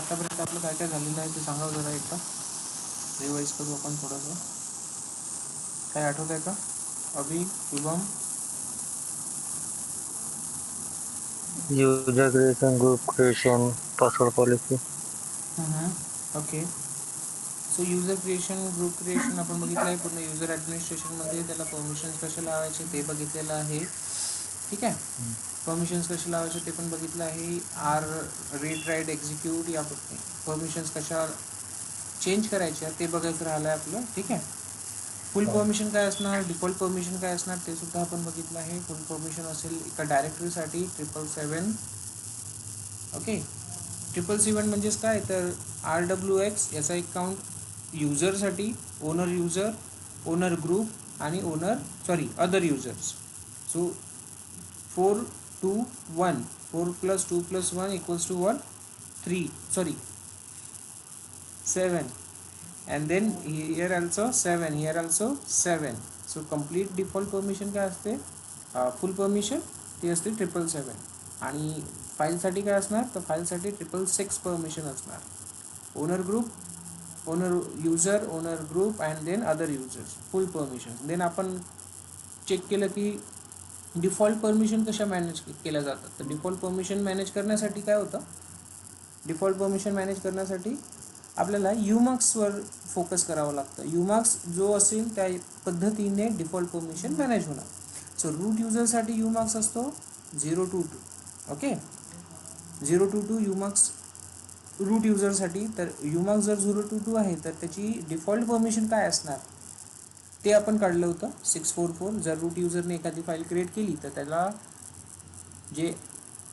आतापर्यंत आपलं काय काय झालेलं आहे ते सांगा जरा एकदा, रिवाइज करू आपण थोडंसं. काय आठवत आहे का Abhi, Shubham? User creation, group creation, password policy. Okay. So user creation, group creation आपण बघितलं आहे पूर्ण. युजर ॲडमिनिस्ट्रेशनमध्ये त्याला परमिशन्स कसे लावायचे ते बघितलेलं आहे. ठीक आहे. परमिशन्स कसे लावायचे ते पण बघितलं आहे. रीड राईट एक्झिक्यूट या परमिशन्स कशा चेंज करायच्या ते बघायचं राहिलं आहे आपलं. ठीक आहे. फुल परमिशन काय असणार, डिफॉल्ट परमिशन काय असणार ते सुद्धा आपण बघितलं आहे. फुल परमिशन असेल एका डायरेक्टरीसाठी 777. ओके. 777 म्हणजेच काय तर RWX याचा एक काउंट युजरसाठी, ओनर युजर, ओनर ग्रुप आणि other users. So 4 2 1 4 + 2 + 1 = what? 7. And then here also 7, here also 7. So complete default permission काय असते, फुल परमिशन ती असते 777. आणि फाईलसाठी काय असणार तर फाईलसाठी 666 परमिशन असणार. Owner group, owner user, owner group and then other users, full permission. Then आपण चेक केलं की डिफॉल्ट परमिशन कशा मॅनेज केल्या जातात. तर डिफॉल्ट परमिशन मॅनेज करण्यासाठी काय होतं, डिफॉल्ट परमिशन मॅनेज करण्यासाठी आपल्याला युमार्क्सवर फोकस करावं लागतं. युमार्क्स जो असेल त्या पद्धतीने डिफॉल्ट परमिशन मॅनेज होणार. सो रूट युजरसाठी युमार्क्स असतो 022. ओके. 022 युमार्क्स रूट युजरसाठी. तर युमार्क्स जर 022 आहे तर त्याची डिफॉल्ट परमिशन काय असणार ते आपण काढलं होतं 644. जर रूट युजरने एखादी फाईल क्रिएट केली तर त्याला जे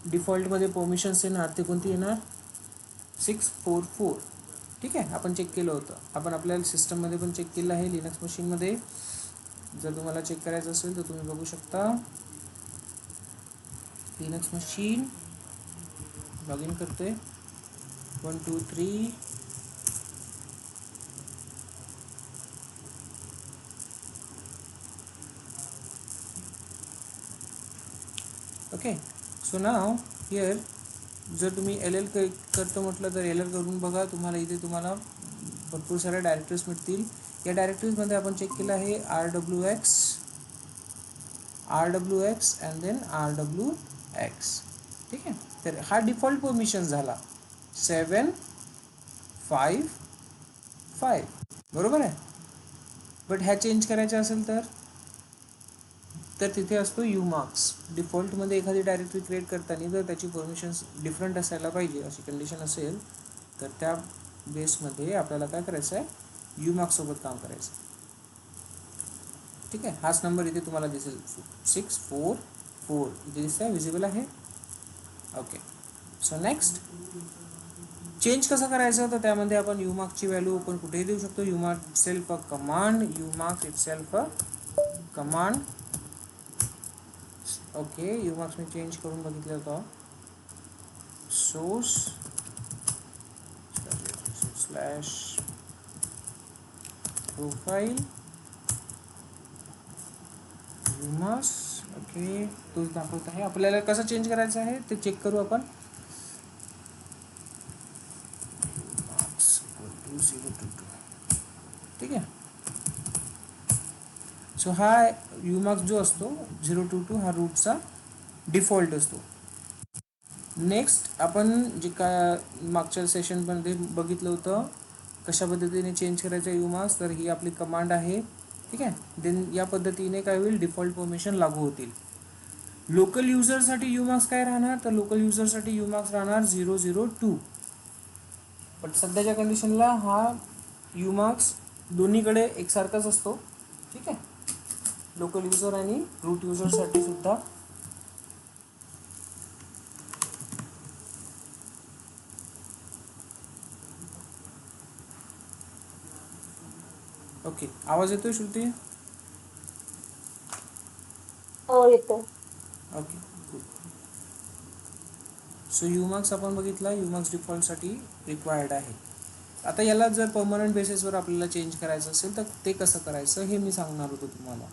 डिफॉल्टमध्ये परमिशन्स येणार ते कोणती येणार 644. ठीक आहे. आपण चेक केलं होतं, आपण आपल्या सिस्टममध्ये पण चेक केलं आहे. लिनक्स मशीनमध्ये जर तुम्हाला चेक करायचं असेल तर तुम्ही बघू शकता. लिनक्स मशीन लॉग इन करते 1 2 3. ओके. सो नाव हिअर जर तुम्ही LL करतो म्हटलं तर LL करून बघा. तुम्हाला इथे तुम्हाला भरपूर साऱ्या डायरेक्टरीज मिळतील. या डायरेक्टरीजमध्ये आपण चेक केलं आहे RWX अँड देन RWX. ठीक आहे. तर हा डिफॉल्ट परमिशन झाला 755. बरोबर आहे. बट ह्या चेंज करायच्या असेल तर तिथे असतो युमार्क्स. डिफॉल्टमध्ये एखादी डायरेक्टरी क्रिएट करताना जर त्याची परमिशन्स डिफरंट असायला पाहिजे अशी कंडिशन असेल तर त्या बेसमध्ये आपल्याला काय करायचं आहे, युमार्क्ससोबत काम करायचं. ठीक आहे. हाच नंबर इथे तुम्हाला दिसेल 644 इथे दिसत आहे, विजिबल आहे. ओके. सो नेक्स्ट चेंज कसं करायचं तर त्यामध्ये आपण युमार्क्सची व्हॅल्यू आपण कुठेही देऊ शकतो. Umask itself a command, umask itself a command. Okay. Umasks मी चेंज करून बघितलं होतं. Source slash profile umasks. Okay. तोच दाखवत आहे. आपल्याला कसं चेंज करायचं आहे ते चेक करू आपण. ठीक आहे. सो हा युमार्क्स जो असतो 022 हा रूटचा डिफॉल्ट असतो. नेक्स्ट आपण जे काय मागच्या सेशनमध्ये बघितलं होतं कशा पद्धतीने चेंज करायचं युमार्क्स, तर ही आपली कमांड आहे. ठीक आहे. देन या पद्धतीने काय होईल, डिफॉल्ट परमिशन लागू होतील. लोकल युजरसाठी युमार्क्स काय राहणार तर लोकल युजरसाठी युमार्क्स राहणार 002. पण सध्याच्या कंडिशनला हा युमार्क्स दोन्हीकडे एकसारखाच असतो. ठीक आहे. लोकल युजर आणि रूट युजरसाठी सुद्धा. ओके. आवाज येतोय श्रुती? हो येतो. ओके. सो युमार्क्स आपण बघितला, युमार्क्स डिफॉल्टसाठी रिक्वायर्ड आहे. आता याला जर परमनंट बेसिसवर आपल्याला चेंज करायचं असेल तर ते कसं करायचं हे मी सांगणार होतो तुम्हाला.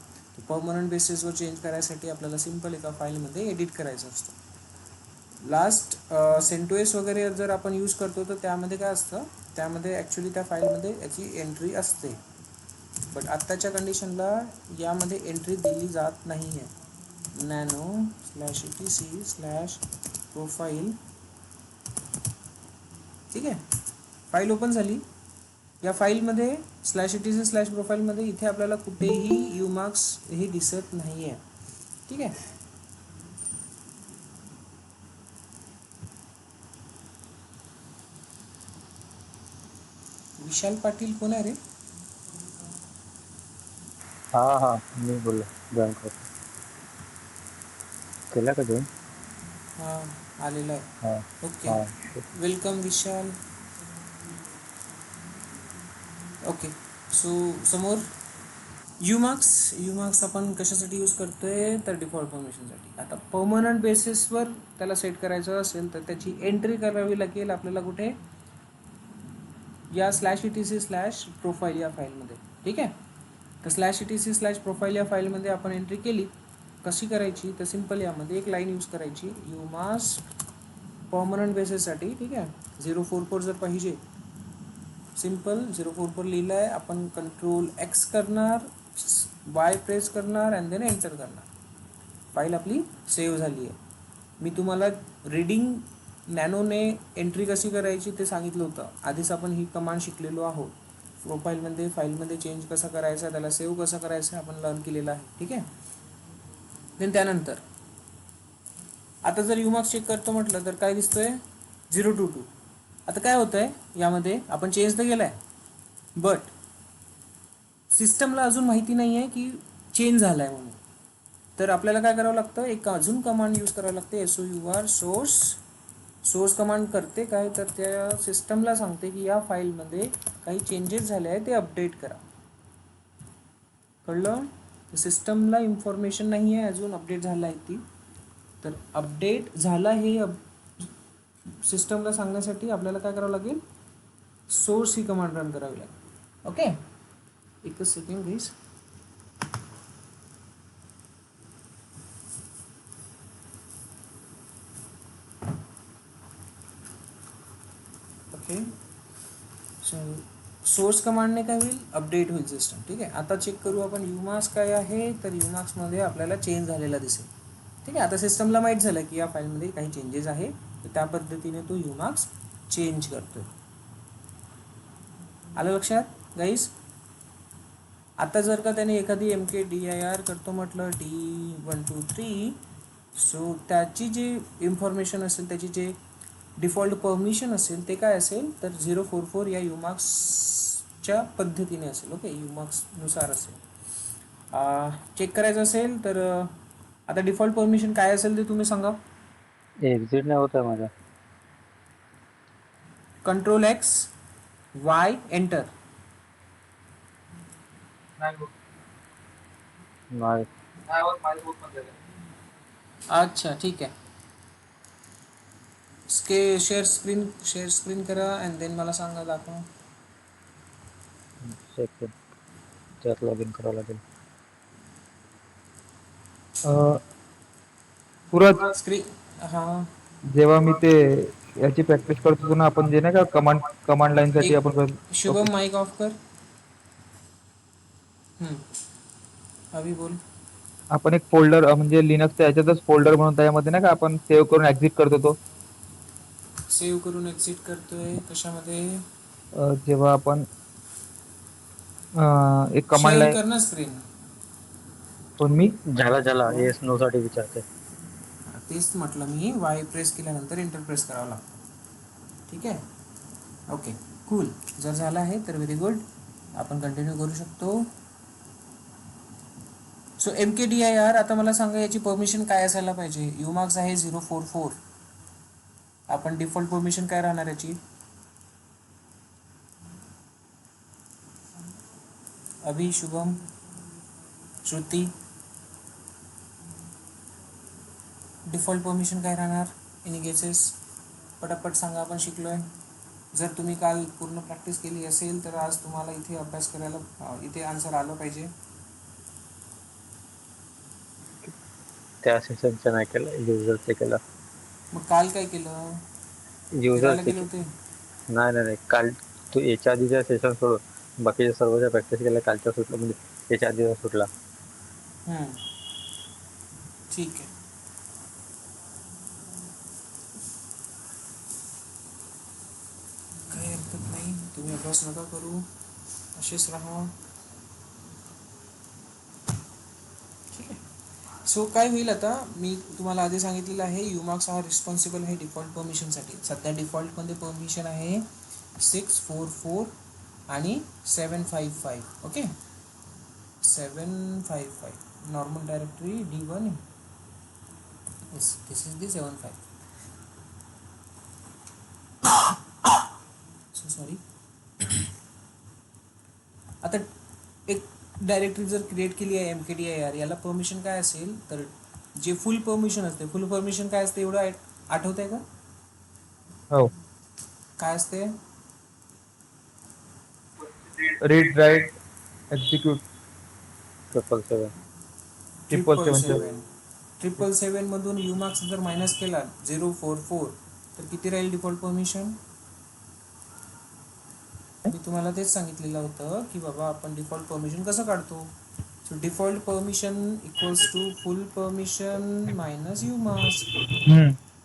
परमनंट बेसिसवर चेंज करायसाठी आपल्याला सिम्पल एका फाईलमध्ये एडिट करायचं असतं. लास्ट सेंटोएस वगैरे जर आपण यूज करतो तर त्यामध्ये काय असतं, त्यामध्ये ॲक्च्युली त्या फाईलमध्ये याची एंट्री असते. बट आत्ताच्या कंडिशनला यामध्ये एंट्री दिली जात नाही आहे. nano/etc/profile, ठीक आहे. फाईल ओपन झाली. या फाईलमध्ये /etc/प्रोफाईलमध्ये इथे आपल्याला कुठेही युमार्क्स हे दिसत नाही आहे, ठीक आहे. विशाल पाटील कोण आहे रे? हा मी बोललो जॉईन करतो. केला का जॉईन? हां, आलेला आहे. हा ओके, हा वेलकम विशाल. ओके, सो समोर युमार्क्स आपण कशासाठी यूज करतोय तर डिफॉल्ट परमिशनसाठी. आता परमनंट बेसिसवर त्याला सेट करायचं असेल तर त्याची एंट्री करावी लागेल आपल्याला कुठे, या /etc/प्रोफाईल या फाईलमध्ये, ठीक आहे. तर /etc/प्रोफाईल या फाईलमध्ये आपण एंट्री केली. कशी करायची तर सिम्पल यामध्ये एक लाईन यूज करायची, युमास्क परमनंट बेसिससाठी, ठीक आहे. 044 जर पाहिजे, सिम्पल 044 लिहिलं आहे. आपण Ctrl+X करणार, Y प्रेस करणार अँड देन एंटर करणार. फाईल आपली सेव्ह झाली आहे. मी तुम्हाला रीडिंग नॅनोने एंट्री कशी करायची ते सांगितलं होतं. आधीच आपण ही कमांड शिकलेलो आहोत. प्रोफाईलमध्ये फाईलमध्ये चेंज कसा करायचा, त्याला सेव्ह कसं करायचं आपण लर्न केलेलं आहे, ठीक आहे. देन त्यानंतर आता जर युमार्क्स चेक करतो म्हटलं तर काय दिसतोय, 022. आता काय होतं आहे यामध्ये, आपण चेंज तर केला आहे बट सिस्टमला अजून माहिती नाही आहे की चेंज झाला आहे म्हणून. तर आपल्याला काय करावं लागतं, एक अजून कमांड यूज करावं लागते, SOUR सोर्स कमांड करते काय तर त्या सिस्टमला सांगते की या फाईलमध्ये काही चेंजेस झाले आहे ते अपडेट करा. कळलं? सिस्टमला इन्फॉर्मेशन नाही आहे अजून अपडेट झाला आहे ती, तर अपडेट झाला हे सिस्टमला सांगण्यासाठी आपल्याला काय करावं लागेल, सोर्स ही कमांड रन करावी लागेल. ओके, एकच second please. Okay, so source कमांडने काय होईल, अपडेट होईल सिस्टम, ठीक आहे. आता चेक करू आपण युमार्क्स काय आहे, तर युमार्क्समध्ये आपल्याला चेंज झालेला दिसेल, ठीक आहे. आता सिस्टमला माहीत झालं की या फाईलमध्ये काही चेंजेस आहे, तर त्या पद्धतीने तो युमार्क्स चेंज करतोय. आलं लक्षात गाईस? आता जर का त्याने एखादी MKDIR करतो म्हटलं D123, सो त्याची जी इन्फॉर्मेशन असेल, त्याची जे डिफॉल्ट परमिशन असेल ते काय असेल तर 044 या युमार्क्सच्या पद्धतीने असेल. ओके, युमार्क्सनुसार असेल. चेक करायचं असेल तर आता डिफॉल्ट परमिशन काय असेल ते तुम्ही सांगा. एक्झिट नाही होत आहे माझा. Ctrl+X Y enter. नाही अच्छा, ठीक आहे. शेअर स्क्रीन करा अँड देन मला सांगा, दाखवा. सेकंड त्यात लॉग इन करावं लागेल. सूरज, स्क्रीन, हां, जेव्हा मी ते याची प्रॅक्टिस करत होतो ना आपण, जे नाही का कमांड लाईन साठी एक आपण ओके, शुभम माईक ऑफ कर. अभी बोल. आपण एक फोल्डर म्हणजे लिनक्सच्या याच्यातच फोल्डर म्हणून त्यामध्ये नाही का आपण सेव्ह करून एक्झिट करत होतो. सेव्ह करून एक्झिट करतोय कशामध्ये, जेव्हा आपण एक कमांड शेअर लाईन कर ना स्क्रीन. पण मी झाला येस नो साठी विचारते. तेच म्हटलं मी, वाय प्रेस केल्यानंतर एंटर प्रेस करावं लागतं, ठीक आहे. Okay, cool. जर झालं आहे तर व्हेरी गुड, आपण कंटिन्यू करू शकतो. सो MKDIR, आता मला सांगा याची परमिशन काय असायला पाहिजे. युमार्क्स आहे 044, आपण डिफॉल्ट परमिशन काय राहणार याची, अभि, शुभम, श्रुती, डिफॉल्ट परमिशन काय राहणार, एनी गेसेस? पटापट सांगा, आपण शिकलोय. जर तुम्ही काल पूर्ण प्रॅक्टिस केली असेल तर आज तुम्हाला इथे अभ्यास करायला इथे आन्सर आलं पाहिजे. त्या सेशनचं नाही केलं, युजरचं केलं. मग काल काय केलं? युजर फिरायला गेले होते. नाही नाही नाही, काल तू याच्या आधीच्या सेशन सोडून बाकीच्या सर्वच्या प्रॅक्टिस केल्या, कालच्या सुटला म्हणजे याच्या आधीचा सुटला. ठीक आहे. काही हरकत नाही, तुम्ही अभ्यास नका करू, असेच राहा. ठीक आहे. सो काय होईल आता, मी तुम्हाला आधी सांगितलेलं आहे युमार्क्स हा रिस्पॉन्सिबल आहे डिफॉल्ट परमिशनसाठी. सध्या डिफॉल्टमध्ये परमिशन आहे 644 आणि 755. Okay, 755 normal directory D1. Yes, this is the 75. So sorry. आता एक डायरेक्टरी जर क्रिएट केली आहे mkdir, याला परमिशन काय असेल तर जे फुल परमिशन असते, फुल परमिशन काय असते एवढं आठवत आहे का? हो. काय असते? Read write execute 777. 777. 777 मधून युमार्क्स जर मायनस केला 044 तर किती राहील डिफॉल्ट परमिशन? मी तुम्हाला तेच सांगितलेलं होतं की बाबा आपण डिफॉल्ट परमिशन कसं काढतो. So default permission equals to full permission minus umasks.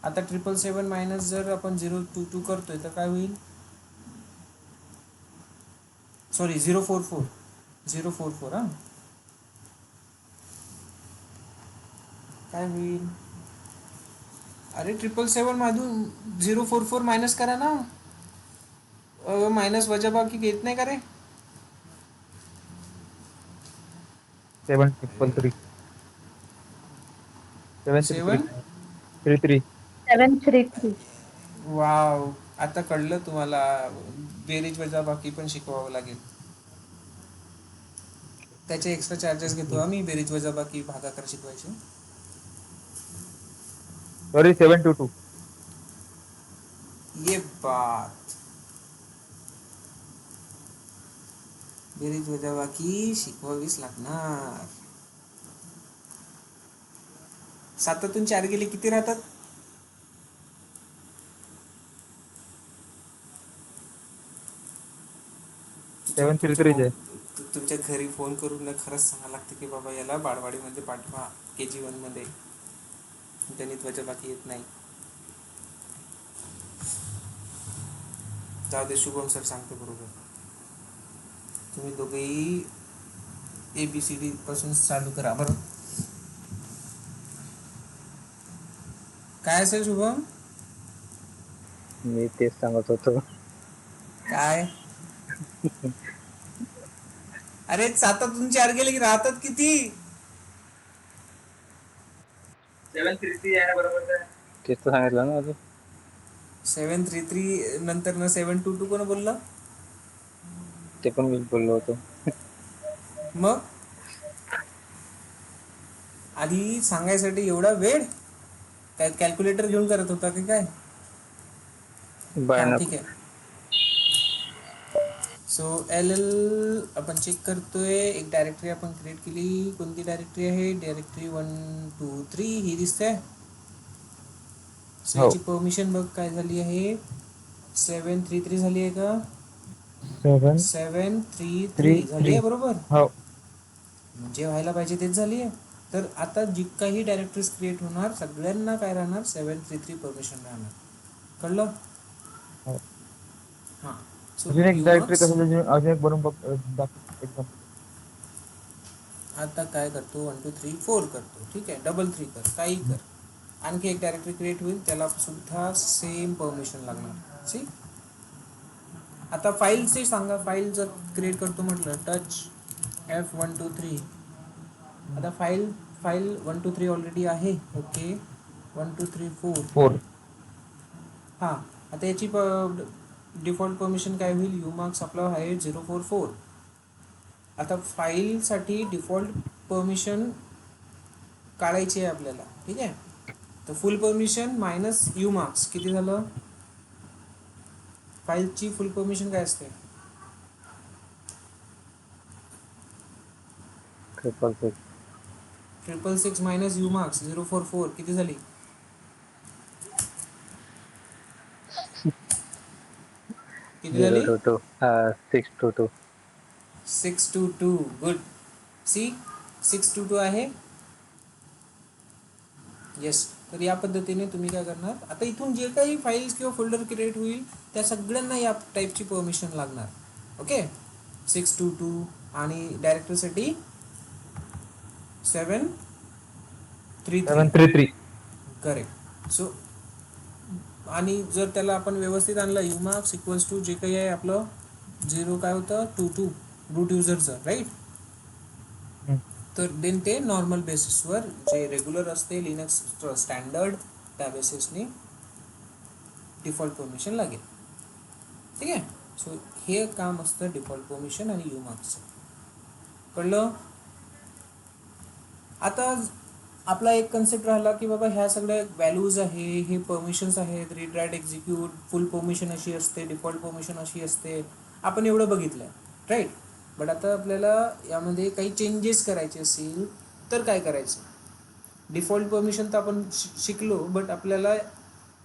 आता 777 मायनस जर आपण 022 करतोय तर काय होईल? सॉरी 044 हां, काय होईल? अरे 777 मधून 044 मायनस करा ना. मायनस वजाबाकी घेत नाही का रे? 733 7. 33. 733. वाव, आता कळलं तुम्हाला. बेरीज वजाबाकी पण शिकवावं लागेल. त्याचे एक्स्ट्रा चार्जेस घेतो आम्ही बेरीज वजाबाकी भागाकार शिकवायचे. सॉरी 722. ये बात, बेरीज वजाबाकी शिकवावीच लागणार. 7तून 4 गेले किती राहतात? तुमच्या 733 आहे. तुमच्या घरी फोन करून खरंच सांगायला लागते की बाबा याला बाळवाडीमध्ये पाठवा, KG1 मध्ये गणित वजाबाकी येत नाही. जाऊ दे, शुभम सर सांगतो बरोबर. तुम्ही दोघेही ABCD पासून चालू करा बरं. काय असेल शुभम? मी तेच सांगत होतो. काय? अरे 7तून 4 गेले की राहतात किती? 733 आहे बरोबर. तेच तर सांगितलं ना अजून. 733 नंतर ना 722 कोण बोलला? ते पण मी बोललो होतो. मग आधी सांगायसाठी एवढा वेळ? काय कॅल्क्युलेटर घेऊन करत होता की काय? बाय हां नको. ठीक आहे. सो LL आपण चेक करतोय. एक डायरेक्टरी आपण क्रिएट केली. कोणती डायरेक्टरी आहे? डायरेक्टरी 1 2 3 ही दिसते. सो हो. याची परमिशन बघ काय झाली आहे. 733 झाली आहे का? 733 झाली 733. आहे बरोबर. हो. जे व्हायला पाहिजे तेच झाली आहे. तर आता जी काही डायरेक्टरीज क्रिएट होणार सगळ्यांना काय राहणार? 733 परमिशन राहणार. कळलं? हो. हां. सो अजून एक डायरेक्टरी युमार्क्स कसं अजून एक बनवून बघ एक्झाम्पल. आता काय करतो? 1 2 3 4 करतो. ठीक आहे, डबल 3 कर, काही कर. आणखी एक डायरेक्टरी क्रिएट होईल, त्याला सुद्धा सेम परमिशन लागणार. सी, आता फाईलचे सांगा. फाईल जर क्रिएट करतो म्हटलं टच F123. आता फाईल 1 2 3 ऑलरेडी आहे. ओके, 1 2 3 4. 4. हां, आता याची डिफॉल्ट परमिशन काय होईल? युमार्क्स आपला आहे 044. आता फाईलसाठी डिफॉल्ट परमिशन काढायची आहे आपल्याला. ठीक आहे, तर फुल परमिशन मायनस युमार्क्स किती झालं? फाईलची फुल परमिशन काय असते? 666. 666 मायनस युमार्क्स 044 किती झाली? किती 0 झाली? to 2 6 to 2. 6 to 2. Good. See 6 to 2 आहे. येस. तर या पद्धतीने तुम्ही काय करणार, आता इथून जे काही फाईल्स किंवा फोल्डर क्रिएट होईल त्या सगळ्यांना या टाईपची परमिशन लागणार. ओके. 6 to 2 आणि डायरेक्टरीसाठी 733. 733. करेक्ट. सो आणि जर त्याला आपण व्यवस्थित आणलं युमार्क्स इक्वल्स टू जे काही आहे आपलं 0 काय होतं 2 रूट युजरचं, राईट. तर देन ते नॉर्मल बेसिसवर जे रेग्युलर असते लिनक्स स्टँडर्ड त्या बेसिसने डिफॉल्ट परमिशन लागेल. ठीक आहे. सो हे काम असतं डिफॉल्ट परमिशन आणि युमार्क्सचं. कळलं? आता आपला एक कन्सेप्ट राहिला की बाबा ह्या सगळ्या व्हॅल्यूज आहे, हे परमिशन्स आहेत, रीड राईट एक्झिक्यूट, फुल परमिशन अशी असते, डिफॉल्ट परमिशन अशी असते, आपण एवढं बघितलं आहे, राईट. बट आता आपल्याला यामध्ये काही चेंजेस करायचे असेल तर काय करायचं? डिफॉल्ट परमिशन तर आपण शिकलो, बट आपल्याला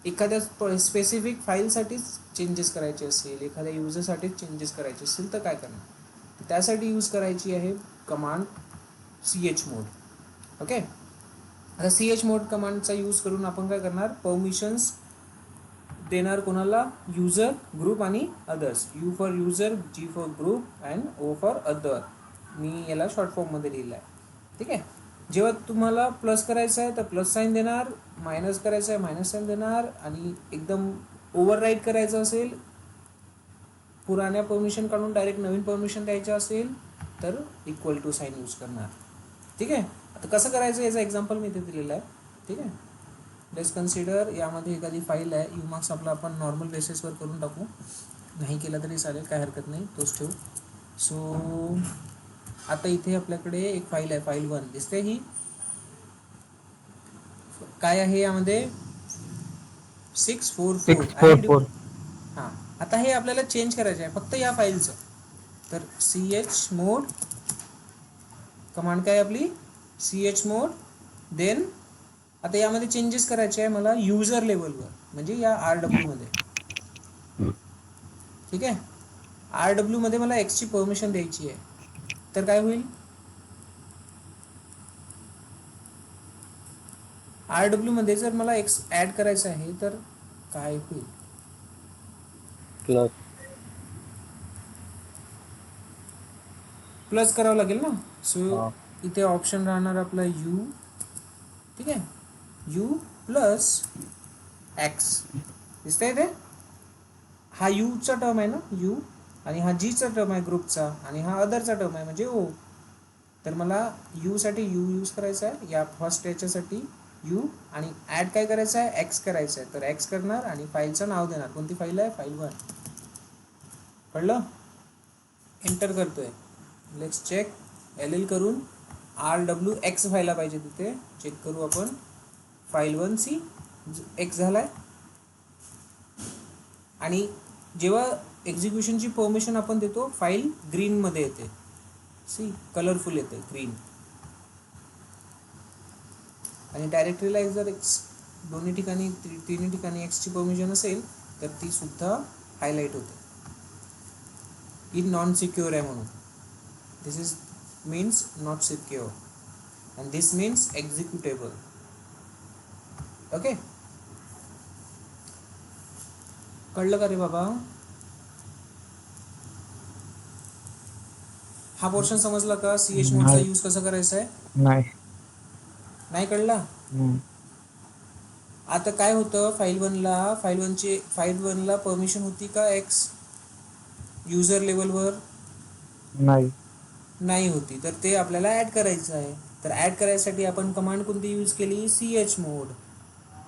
एखाद्या स्पेसिफिक फाईलसाठीच चेंजेस करायचे असेल, एखाद्या युजरसाठीच चेंजेस करायचे असेल तर काय करणार? त्यासाठी यूज करायची आहे कमांड chmod. ओके. आता chmod कमांडचा यूज करून आपण काय करणार, परमिशन्स देणार कोणाला, युजर, ग्रुप आणि others. U for user, g for group and o for other. मी याला शॉर्ट फॉर्ममध्ये लिहिलं आहे. ठीक आहे. जेव्हा तुम्हाला प्लस करायचं आहे तर प्लस साईन देणार, मायनस करायचं आहे मायनस साईन देणार, आणि एकदम ओव्हरराईट करायचं असेल, पुराण्या परमिशन काढून डायरेक्ट नवीन परमिशन द्यायचं असेल तर इक्वल टू साईन यूज करणार. ठीक आहे. आता कसं करायचं याचं एक्झाम्पल मी इथे दिलेलं आहे. ठीक आहे. लेट्स कन्सिडर यामध्ये एखादी फाईल आहे, युमार्क्स आपला आपण नॉर्मल बेसिसवर करून टाकू, नाही केला तरी चालेल, काय हरकत नाही, तोच ठेवू. सो आता इथे आपल्याकडे एक फाईल आहे, फाईल 1 दिसते. ही काय आहे यामध्ये 644 आणि 644. हां. आता हे आपल्याला चेंज करायचं आहे फक्त या फाईलचं. तर chmod कमांड काय आपली chmod. देन आता यामध्ये चेंजेस करायचे आहे मला युजर लेवलवर, म्हणजे या RW मध्ये. ठीक आहे. RW मध्ये मला एक्सची परमिशन द्यायची आहे, तर काय होईल, RW मध्ये जर मला एक्स ॲड करायचं आहे तर काय होईल, प्लस प्लस करावं लागेल ना. सो इथे ऑप्शन राहणार आपला यू. ठीक आहे. यू प्लस एक्स दिसतंय इथे. हा यूचा टर्म आहे ना, यू, आणि हा जीचा टर्म आहे ग्रुपचा, आणि हा अदरचा टर्म आहे म्हणजे ओ. तर मला यूसाठी यू यूज करायचा आहे, या फर्स्ट याच्यासाठी यू, आणि ॲड काय करायचं आहे, एक्स करायचं आहे, तर एक्स करणार आणि फाईलचं नाव देणार. कोणती फाईल आहे, फाईल 1. कळलं? एंटर करतोय. Let's check. LL करून RWX व्हायला पाहिजे तिथे, चेक करू आपण. फाईल 1 सी एक्स झालाय, आणि जेव्हा एक्झिक्युशनची परमिशन आपण देतो फाईल ग्रीनमध्ये येते, सी कलरफुल येते ग्रीन. आणि डायरेक्टरीला जर एक्स दोन्ही ठिकाणी तिन्ही ठिकाणी एक्सची परमिशन असेल तर ती सुद्धा हायलाईट होते. इन नॉन सिक्युअर आहे म्हणून. This is means not secure and this means executable. Okay. कळलं का रे बाबा? हा पोर्शन समजला का? chmodचा यूज कसा करायचा आहे? नाही कळला? आता काय होतं, फाईल 1ला परमिशन होती का एक्स युजर लेवलवर? नाही होती. तर ते आपल्याला ॲड करायचं आहे. तर ॲड करायसाठी आपण कमांड कोणती यूज केली, chmod.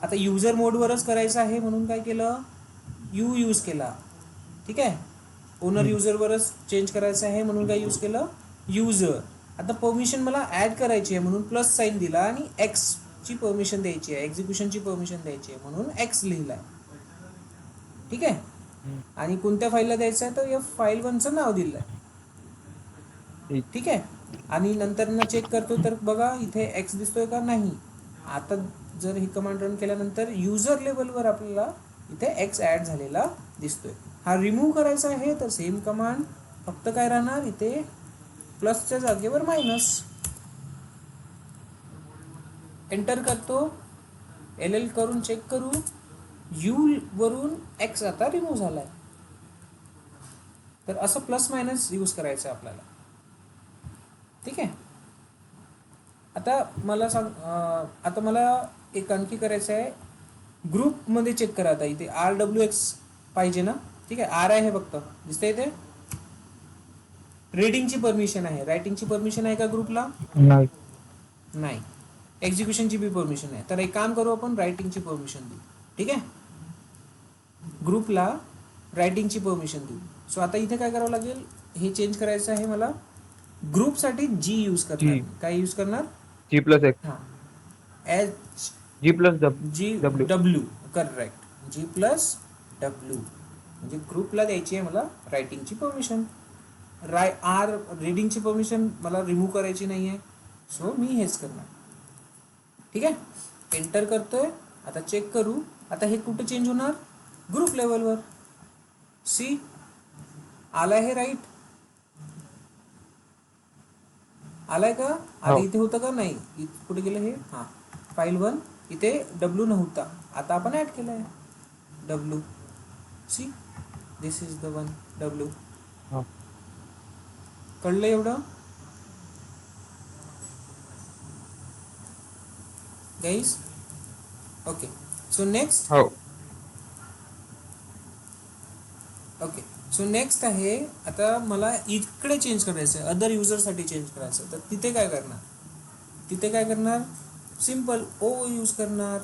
आता युजर मोडवरच करायचं आहे म्हणून काय केलं, यू यूज केला. ठीक आहे. ओनर युजरवरच चेंज करायचं आहे म्हणून काय यूज केलं, युजर. आता परमिशन मला ॲड करायची आहे म्हणून प्लस साईन दिला, आणि एक्सची परमिशन द्यायची आहे, एक्झिक्युशनची परमिशन द्यायची आहे म्हणून एक्स लिहिला. ठीक आहे. आणि कोणत्या फाईलला द्यायचं आहे तर या फाईल 1चं नाव दिलं आहे. ठीक आहे. आणि नंतर चेक करतो तर बघा इथे एक्स दिसतोय का, नाही. आता जर ही कमांड रन केल्यानंतर युजर लेवलवर आपल्याला इथे एक्स ॲड झालेला दिसतोय. हा रिमूव्ह करायचा आहे तर सेम कमांड, फक्त काय राहणार इथे प्लसच्या जागेवर मायनस. एंटर करतो, एल एल करून चेक करू, यू वरून एक्स आता रिमूव्ह झालाय. तर असं प्लस मायनस यूज करायचं आहे आपल्याला. ठीक आहे. आता मला सांग, आता मला एक आणखी करायचं आहे, ग्रुपमध्ये चेक करा. आता इथे RWX पाहिजे ना. ठीक आहे, आर आहे हे फक्त दिसतंय इथे. रीडिंगची परमिशन आहे, रायटिंगची परमिशन आहे का ग्रुपला? नाही. नाही. एक्झिक्युशनची बी परमिशन आहे. तर एक काम करू, आपण रायटिंगची परमिशन देऊ. ठीक आहे, ग्रुपला रायटिंगची परमिशन देऊ. सो आता इथे काय करावं लागेल, हे चेंज करायचं आहे मला. ग्रुपसाठी जी यूज करणार. G. काय यूज करणार? G+X. हां, H G G+W. W. Correct, G+W. म्हणजे ग्रुपला द्यायची आहे मला रायटिंगची परमिशन. आर रीडिंगची परमिशन मला रिमूव्ह करायची नाही आहे, सो मी हेच करणार. ठीक आहे, एंटर करतोय. आता चेक करू, आता हे कुठे चेंज होणार? ग्रुप लेवलवर. सी आलाय हे राईट, आलाय का? आधी इथे होतं का? नाही. कुठे गेलं हे? हां, फाईल 1 इथे डब्ल्यू नव्हता, आता आपण ॲड केलं आहे W. See, this is the one W. हो. कळलं एवढं गाईज? Okay, so next. हो. ओके, सो नेक्स्ट आहे, आता मला इकडे चेंज करायचं आहे, अदर युजरसाठी चेंज करायचं. तर तिथे काय करणार? तिथे काय करणार? सिम्पल ओ यूज करणार.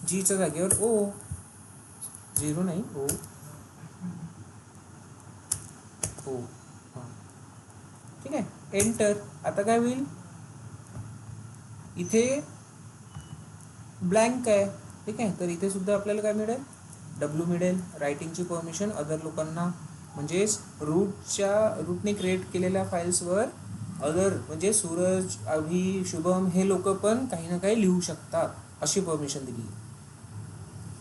जीच्या जागेवर ओ, 0 नाही, ओ ओ. हां, ठीक आहे, एंटर. आता काय होईल? इथे ब्लँक आहे. ठीक आहे, तर इथे सुद्धा आपल्याला काय मिळेल? डब्ल्यू मिळेल. रायटिंगची परमिशन अदर लोकांना, म्हणजेच रूटने क्रिएट केलेल्या फाईल्सवर अदर, म्हणजे सूरज, अभि, शुभम हे लोक पण काही ना काही लिहू शकतात, अशी परमिशन दिली.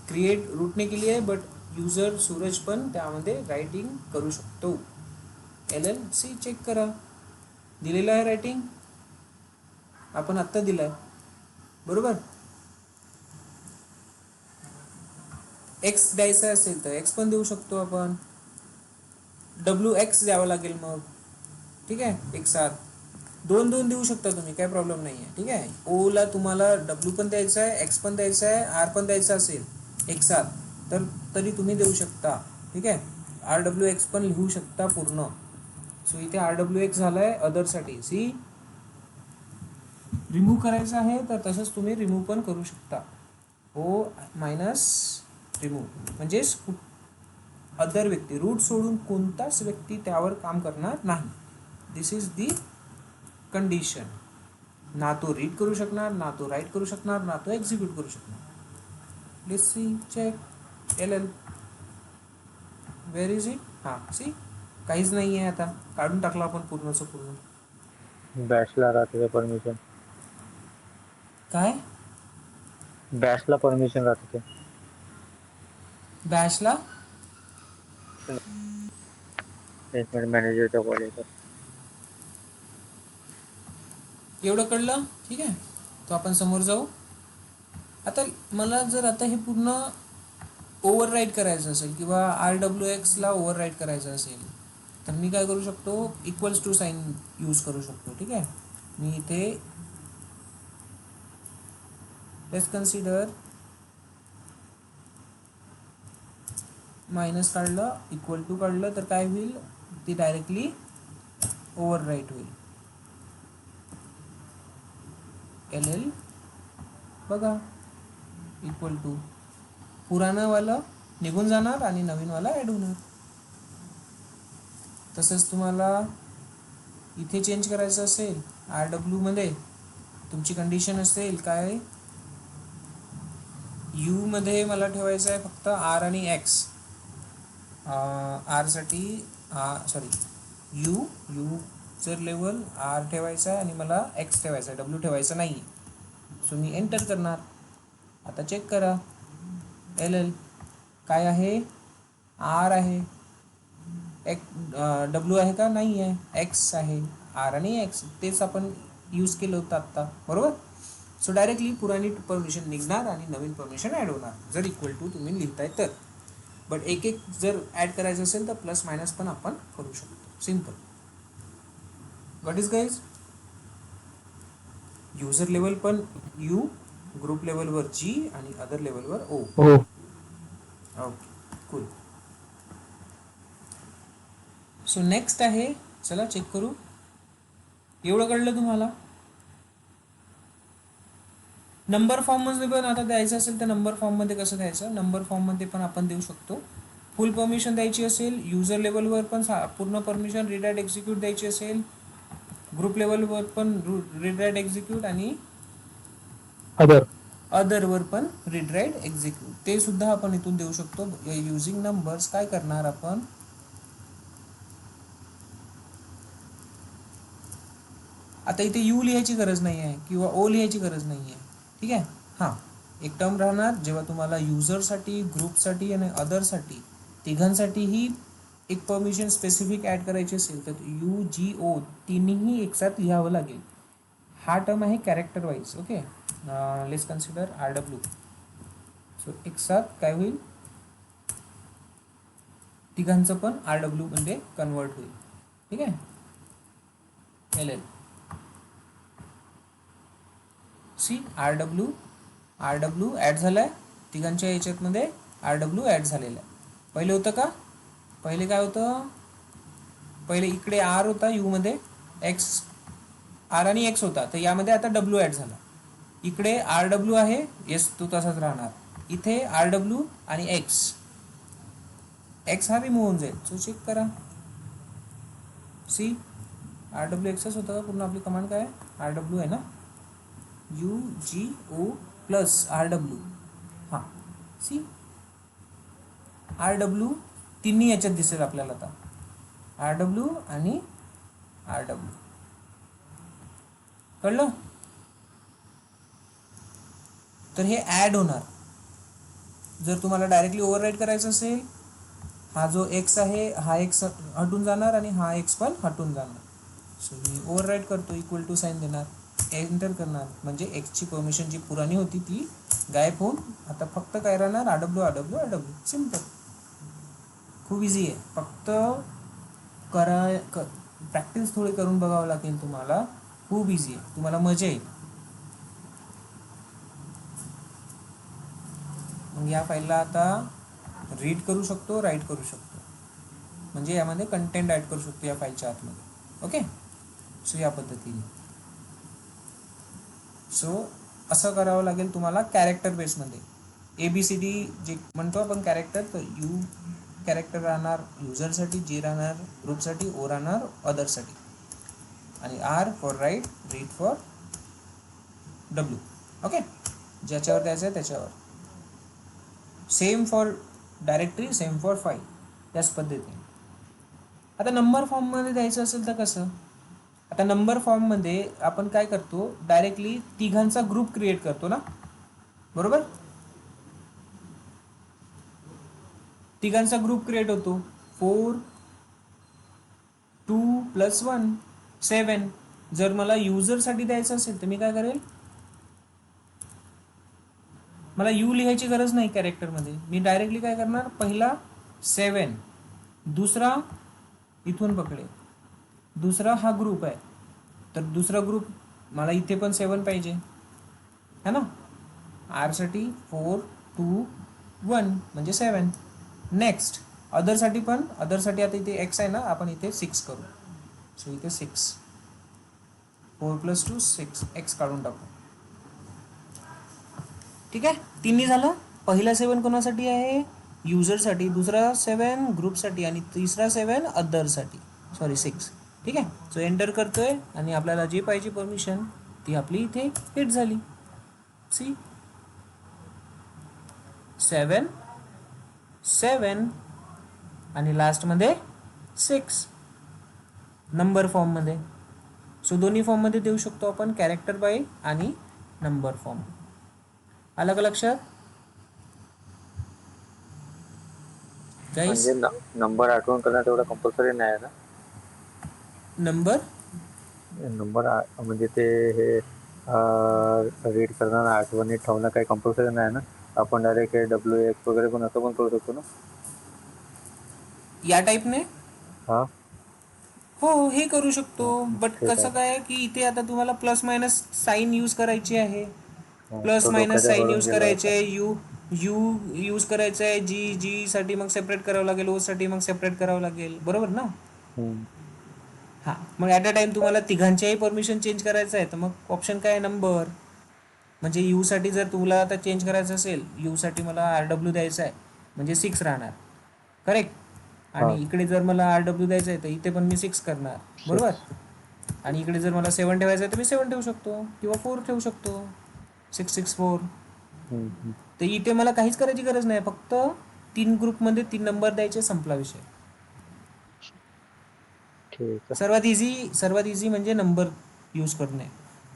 क्रिएट रूटने केली आहे, बट युजर सूरज पण त्यामध्ये रायटिंग करू शकतो. LLC चेक करा, दिलेलं आहे रायटिंग, आपण आत्ता दिलं आहे बरोबर. एक्स द्यायचं असेल तर एक्स पण देऊ शकतो आपण, WX द्यावं लागेल मग. ठीक आहे, एक साथ 2 देऊ शकता तुम्ही, काय प्रॉब्लेम नाही आहे. ठीक आहे, ओला तुम्हाला डब्ल्यू पण द्यायचा आहे, एक्स पण द्यायचा आहे, आर पण द्यायचा असेल एक साथ, तर तरी तुम्ही देऊ शकता. ठीक आहे, RWX पण लिहू शकता पूर्ण. सो इथे RWX झालं आहे अदरसाठी. सी, रिमूव्ह करायचं आहे तर तसंच तुम्ही रिमूव्ह पण करू शकता. ओ मायनस रिमूव्ह, म्हणजेच अदर व्यक्ती, रूट सोडून कोणताच व्यक्ती त्यावर काम करणार नाही. दिस इज दी कंडिशन. ना तो रीड करू शकणार, ना तो राईट करू शकणार, ना तो एक्झिक्यूट करू शकणार. Let's see, check LL, where is it? हां, सी, काहीच नाही आहे. आता काढून टाकला आपण पूर्णचं पूर्ण. बॅशला राहते परमिशन. काय? बॅशला परमिशन राहते ते. बॅशला प्लेसमेंट मॅनेजरच्या कॉलेजवर. एवढं कळलं? ठीक आहे, तो आपण समोर जाऊ. आता मला जर आता हे पूर्ण ओव्हरराईट करायचं असेल किंवा RWXला ओव्हरराईट करायचं असेल, तर मी काय करू शकतो? इक्वल्स टू साईन यूज करू शकतो. ठीक आहे, मी इथे लेट्स कन्सिडर मायनस काढलं, इक्वल टू काढलं, तर काय होईल? ती डायरेक्टली ओव्हरराईट होईल. LL बघा, इक्वल टू, पुराणावाला निघून जाणार आणि नवीनवाला ॲड होणार. तसंच तुम्हाला इथे चेंज करायचं असेल, RW मध्ये तुमची कंडिशन असेल काय? यू मध्ये मला ठेवायचं आहे फक्त आर आणि एक्स. आरसाठी सॉरी, यूजर लेवल आर ठेवायचा आहे आणि मला एक्स ठेवायचा आहे, डब्ल्यू ठेवायचा नाही आहे. सो मी एंटर करणार. आता चेक करा, LL काय आहे? आर आहे, डब्ल्यू आहे का, नाही आहे, एक्स आहे, आर आणि एक्स तेच आपण यूज केलं होतं आत्ता, बरोबर. सो डायरेक्टली पुराणी परमिशन निघणार आणि नवीन परमिशन ॲड होणार जर इक्वल टू तुम्ही लिहिताय तर. बट एक एक जर ॲड करायचं असेल तर प्लस मायनस पण आपण करू शकतो. Simple. Got is guys. User level पण यू, ग्रुप लेवलवर जी आणि अदर लेवलवर ओ. हो. Okay cool. सो नेक्स्ट आहे, चला चेक करू. एवढं कळलं तुम्हाला. नंबर फॉर्ममध्ये पण आता द्यायचं असेल तर नंबर फॉर्ममध्ये कसं द्यायचं, नंबर फॉर्ममध्ये पण आपण देऊ शकतो. फुल परमिशन द्यायची असेल, युजर लेवलवर पण पूर्ण परमिशन रीड राईट एक्झिक्यूट द्यायची असेल, ग्रुप लेवलवर पण रीड राईट एक्झिक्यूट आणि अदर. अदरवर पण रीड राईट एक्झिक्यूट, ते सुद्धा आपण इथून देऊ शकतो. युजिंग नंबर्स काय करणार आपण, आता इथे यू लिहायची गरज नाही आहे किंवा ओ लिहायची गरज नाही आहे. ठीक आहे. हां, एक टर्म राहणार जेव्हा तुम्हाला युजरसाठी, ग्रुपसाठी आणि अदरसाठी तिघांसाठीही एक परमिशन स्पेसिफिक ॲड करायची असेल तर यू जी ओ तिन्ही एकसाथ लिहावं लागेल. हा टर्म आहे character wise. Okay, let's consider R W. So एकसाथ काय होईल, तिघांचं पण आर डब्ल्यू मध्ये कन्वर्ट होईल. ठीक आहे. L L see R W add झालं आहे तिघांच्या याच्यातमध्ये, आर डब्ल्यू ॲड झालेलं आहे. पहिले होतं का, पहिले काय होतं, पहिले इकडे आर होता यूमध्ये, एक्स आर आणि एक्स होता, तर यामध्ये आता डब्ल्यू ॲड झाला. इकडे आर डब्ल्यू आहे, येस तो तसाच राहणार. इथे आर डब्ल्यू आणि एक्स, एक्स हा रिमूव्ह होऊन जाईल. सो चेक करा, सी आर डब्ल्यू एक्सच होतं का पूर्ण, आपली कमांड काय आहे, आर डब्ल्यू आहे ना, U G O plus R W. हां, सी आर डब्ल्यू तिन्ही याच्यात दिसेल आपल्याला आता, आर डब्ल्यू आणि आर डब्ल्यू. कळलं. तर हे ॲड होणार. जर तुम्हाला डायरेक्टली ओव्हरराईट करायचं असेल, हा जो एक्स आहे हा एक्स हटून जाणार आणि हा एक्स पण हटून जाणार. सो मी ओव्हरराईट करतो, इक्वल टू साईन देणार, एंटर करणार, म्हणजे एक्सची परमिशन जी पुराणी होती ती गायब होऊन आता फक्त काय राहणार, R W R W R W. Simple, खूप इझी आहे. फक्त प्रॅक्टिस थोडी करून बघावं लागेल तुम्हाला. खूप इझी आहे, तुम्हाला मजा येईल. मग या फाईलला आता रीड करू शकतो, राईट करू शकतो, म्हणजे यामध्ये कंटेंट ॲड करू शकतो या फाईलच्या आतमध्ये. ओके. सो या पद्धतीने, सो असं करावं लागेल तुम्हाला कॅरेक्टर बेसमध्ये. ABCD जे म्हणतो आपण कॅरेक्टर, तर यू कॅरेक्टर राहणार युजरसाठी, जी राहणार ग्रुपसाठी, ओ राहणार अदरसाठी, आणि R for write, read for W. Okay, ज्याच्यावर द्यायचं आहे त्याच्यावर. Same for directory, same for file, त्याच पद्धतीने. आता नंबर फॉर्ममध्ये द्यायचं असेल तर कसं, आता नंबर फॉर्ममध्ये आपण काय करतो, डायरेक्टली तिघांचा ग्रुप क्रिएट करतो ना, बरोबर. तिघांचा ग्रुप क्रिएट होतो, 4 2 + 1 7. जर मला युजरसाठी द्यायचं असेल तर मी काय करेल, मला यू लिहायची गरज नाही कॅरेक्टरमध्ये, मी डायरेक्टली काय करणार, पहिला 7, दुसरा इथून पकडे, दुसरा हा ग्रुप आहे तर दुसरा ग्रुप मला इथे पण 7 पाहिजे है ना, आरसाठी 4 2 1 म्हणजे 7. नेक्स्ट अदरसाठी पण, अदरसाठी आता इथे एक्स आहे ना, आपण इथे 6 करू. सो इथे 6, 4 + 2 6, एक्स काढून टाकू. ठीक आहे. तिन्ही झालं. पहिला 7 कोणासाठी आहे, युजरसाठी, दुसरा 7 ग्रुपसाठी आणि तिसरा 7 अदरसाठी, सॉरी 6. ठीक आहे. सो एंटर करतोय आणि आपल्याला जे पाहिजे परमिशन ती आपली इथे हिट झाली. सी 7 7 आणि लास्टमध्ये 6 नंबर फॉर्ममध्ये. सो दोन्ही फॉर्ममध्ये देऊ शकतो आपण, कॅरेक्टर बाय आणि नंबर फॉर्म. आलं का लक्षात. गाईस, म्हणजे नंबर आठवण करणं तेवढं कंपल्सरी नाही आहे ना? नंबर नंबर म्हणजे ते हे रीड करणं आठवणी ठेवणं काही कंपल्सरी नाही ना? आपण डायरेक्ट WX वगैरे पण असं पण करू शकतो ना? या टाईपने हा हो हे करू शकतो. बट ठीक कसं आहे. काय की इथे आता तुम्हाला प्लस मायनस साईन यूज करायची आहे. प्लस तो मायनस डोक्याच्या साईन वरून यूज गेला करायचे होता. आहे. यू यू यूज करायचं आहे. जी साठी मग सेपरेट करावं लागेल. ओ साठी मग सेपरेट करावं लागेल. बरोबर ना? हम्म. हां, मग ॲट अ टाइम तुम्हाला तिघांच्याही परमिशन चेंज करायचं आहे तर मग ऑप्शन काय आहे? नंबर. म्हणजे यू साठी जर तुला आता चेंज करायचं असेल, यू साठी मला RW द्यायचं आहे म्हणजे 6 राहणार. करेक्ट. हा आणि इकडे जर मला RW द्यायचं आहे तर इथे पण मी 6 करणार. बरोबर. 6. आणि इकडे जर मला 7 ठेवायचं आहे तर मी 7 ठेवू शकतो किंवा 4 ठेवू शकतो. 664. हम्म. तर इथे मला काहीच करायची गरज नाही. फक्त 3 ग्रुपमध्ये 3 नंबर द्यायचे, संपला विषय. ठीक आहे. सर्वात इझी म्हणजे नंबर यूज करणे.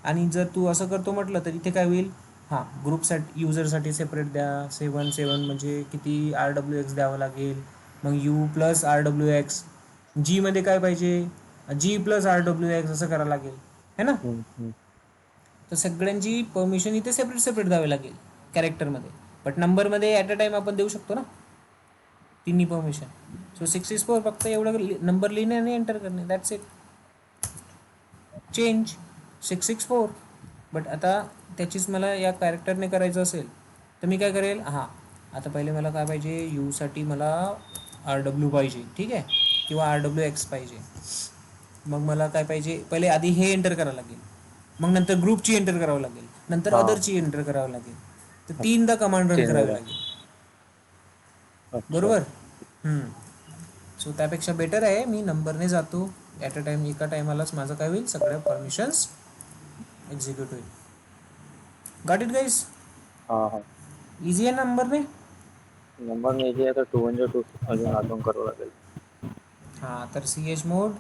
आणि जर तू असं करतो म्हटलं तर इथे काय होईल? हां, ग्रुपसाठी युजरसाठी सेपरेट द्या. 7 म्हणजे किती RWX द्यावं लागेल. मग यू प्लस RWX. जीमध्ये काय पाहिजे? G+RWX असं करावं लागेल है ना? हम्म. तर सगळ्यांची परमिशन इथे सेपरेट सेपरेट द्यावी लागेल कॅरेक्टरमध्ये. बट नंबरमध्ये ॲट अ टाइम आपण देऊ शकतो ना तिन्ही परमिशन. सो 664 फक्त एवढं नंबर लिहिणे आणि एंटर करणे, दॅट्स इट. चेंज 664. बट आता त्याचीच मला या कॅरेक्टरने करायचं असेल तर मी काय करेल? हां, आता पहिले मला काय पाहिजे? यूसाठी मला RW पाहिजे, ठीक आहे, किंवा RWX पाहिजे. मग मला काय पाहिजे? पहिले आधी हे एंटर करावं लागेल. मग नंतर ग्रुपची एंटर करावं लागेल. नंतर हा अदरची एंटर करावं लागेल. तर 3दा कमांड रन 3 करावी वेळा. लागेल. अच्छा. बरोबर. सो त्यापेक्षा बेटर आहे मी नंबरने जातो. ॲट अ टाइम एका टायमालाच माझं काय होईल? सगळ्या परमिशन्स एक्झिक्यूट होईल. Got it guys? हा. इझी आहे नंबरने. नंबर नाही जे आता 2 म्हणजे 2 अजून आठवण करावं लागेल. हां, तर CH मोड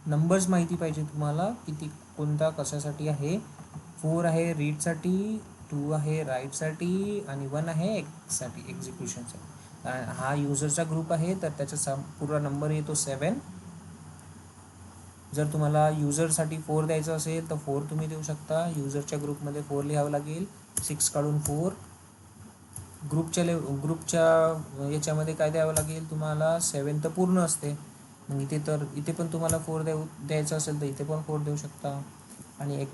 नंबर्स माहिती पाहिजे तुम्हाला किती, कोणता कशासाठी आहे. 4 आहे रीडसाठी, 2 आहे राईटसाठी आणि 1 आहे एक्ससाठी, एक्झिक्युशनसाठी. हा युजरचा ग्रुप आहे तर त्याचा पूर्ण नंबर येतो 7. जर तुम्हाला युजरसाठी 4 द्यायचं असेल तर 4 तुम्ही देऊ शकता. युजरच्या ग्रुपमध्ये 4 लिहावं लागेल. 6 काढून 4. ग्रुपच्या याच्यामध्ये काय द्यावं लागेल तुम्हाला? 7 तर पूर्ण असते. मग इथे पण तुम्हाला 4 द्यायचं असेल तर इथे पण 4 देऊ शकता. आणि एक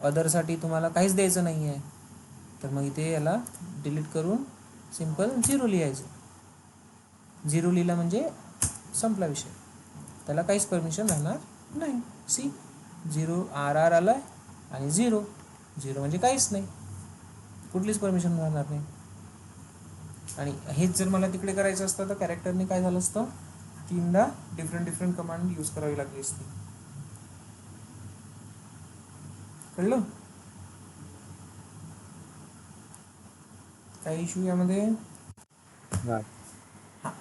अदरसाठी तुम्हाला काहीच द्यायचं नाही आहे तर मग इथे याला डिलीट करून सिम्पल 0 लिहायचं. 0 लिहिला म्हणजे संपला विषय. त्याला काहीच परमिशन राहणार नाही. सी 0 RR आला आणि 0 म्हणजे काहीच नाही, कुठलीच परमिशन राहणार नाही. आणि हेच जर मला तिकडे करायचं असतं तर कॅरेक्टरने काय झालं असतं? 3दा डिफरंट कमांड यूज करावी लागली असती. कळलं? काही इश्यू यामध्ये? नाही. हां,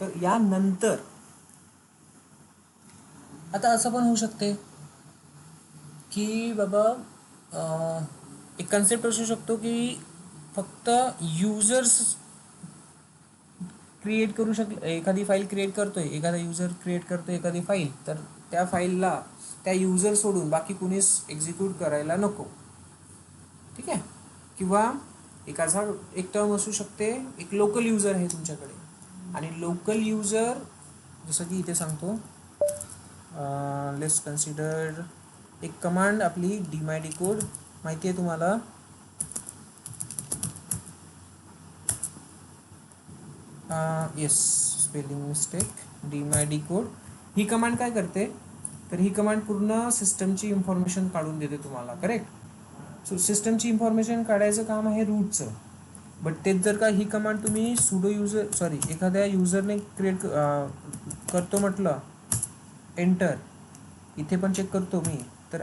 तर यानंतर आता असं पण होऊ शकते की बाबा एक कन्सेप्ट असू शकतो की फक्त युजर्स क्रिएट करू एखादी फाईल क्रिएट करतोय, एखादा युजर क्रिएट करतोय एखादी फाईल, तर त्या फाईलला त्या युजर सोडून बाकी कुणीच एक्झिक्यूट करायला नको. ठीक आहे. किंवा एक टर्म असू शकते, एक लोकल युजर आहे तुमच्याकडे आणि लोकल युजर जसं की इथे सांगतो, लेट्स कन्सिडर एक कमांड आपली DMyDecode माहिती आहे तुम्हाला. Yes, spelling mistake. DMyDecode ही कमांड काय करते? तर ही कमांड पूर्ण सिस्टमची इन्फॉर्मेशन काढून देते तुम्हाला. करेक्ट. सो सिस्टमची इन्फॉर्मेशन काढायचं काम आहे रूटचं. बट तेच जर का ही कमांड तुम्ही एखाद्या युजरने क्रिएट करतो म्हटलं, एंटर, इथे पण चेक करतो मी, तर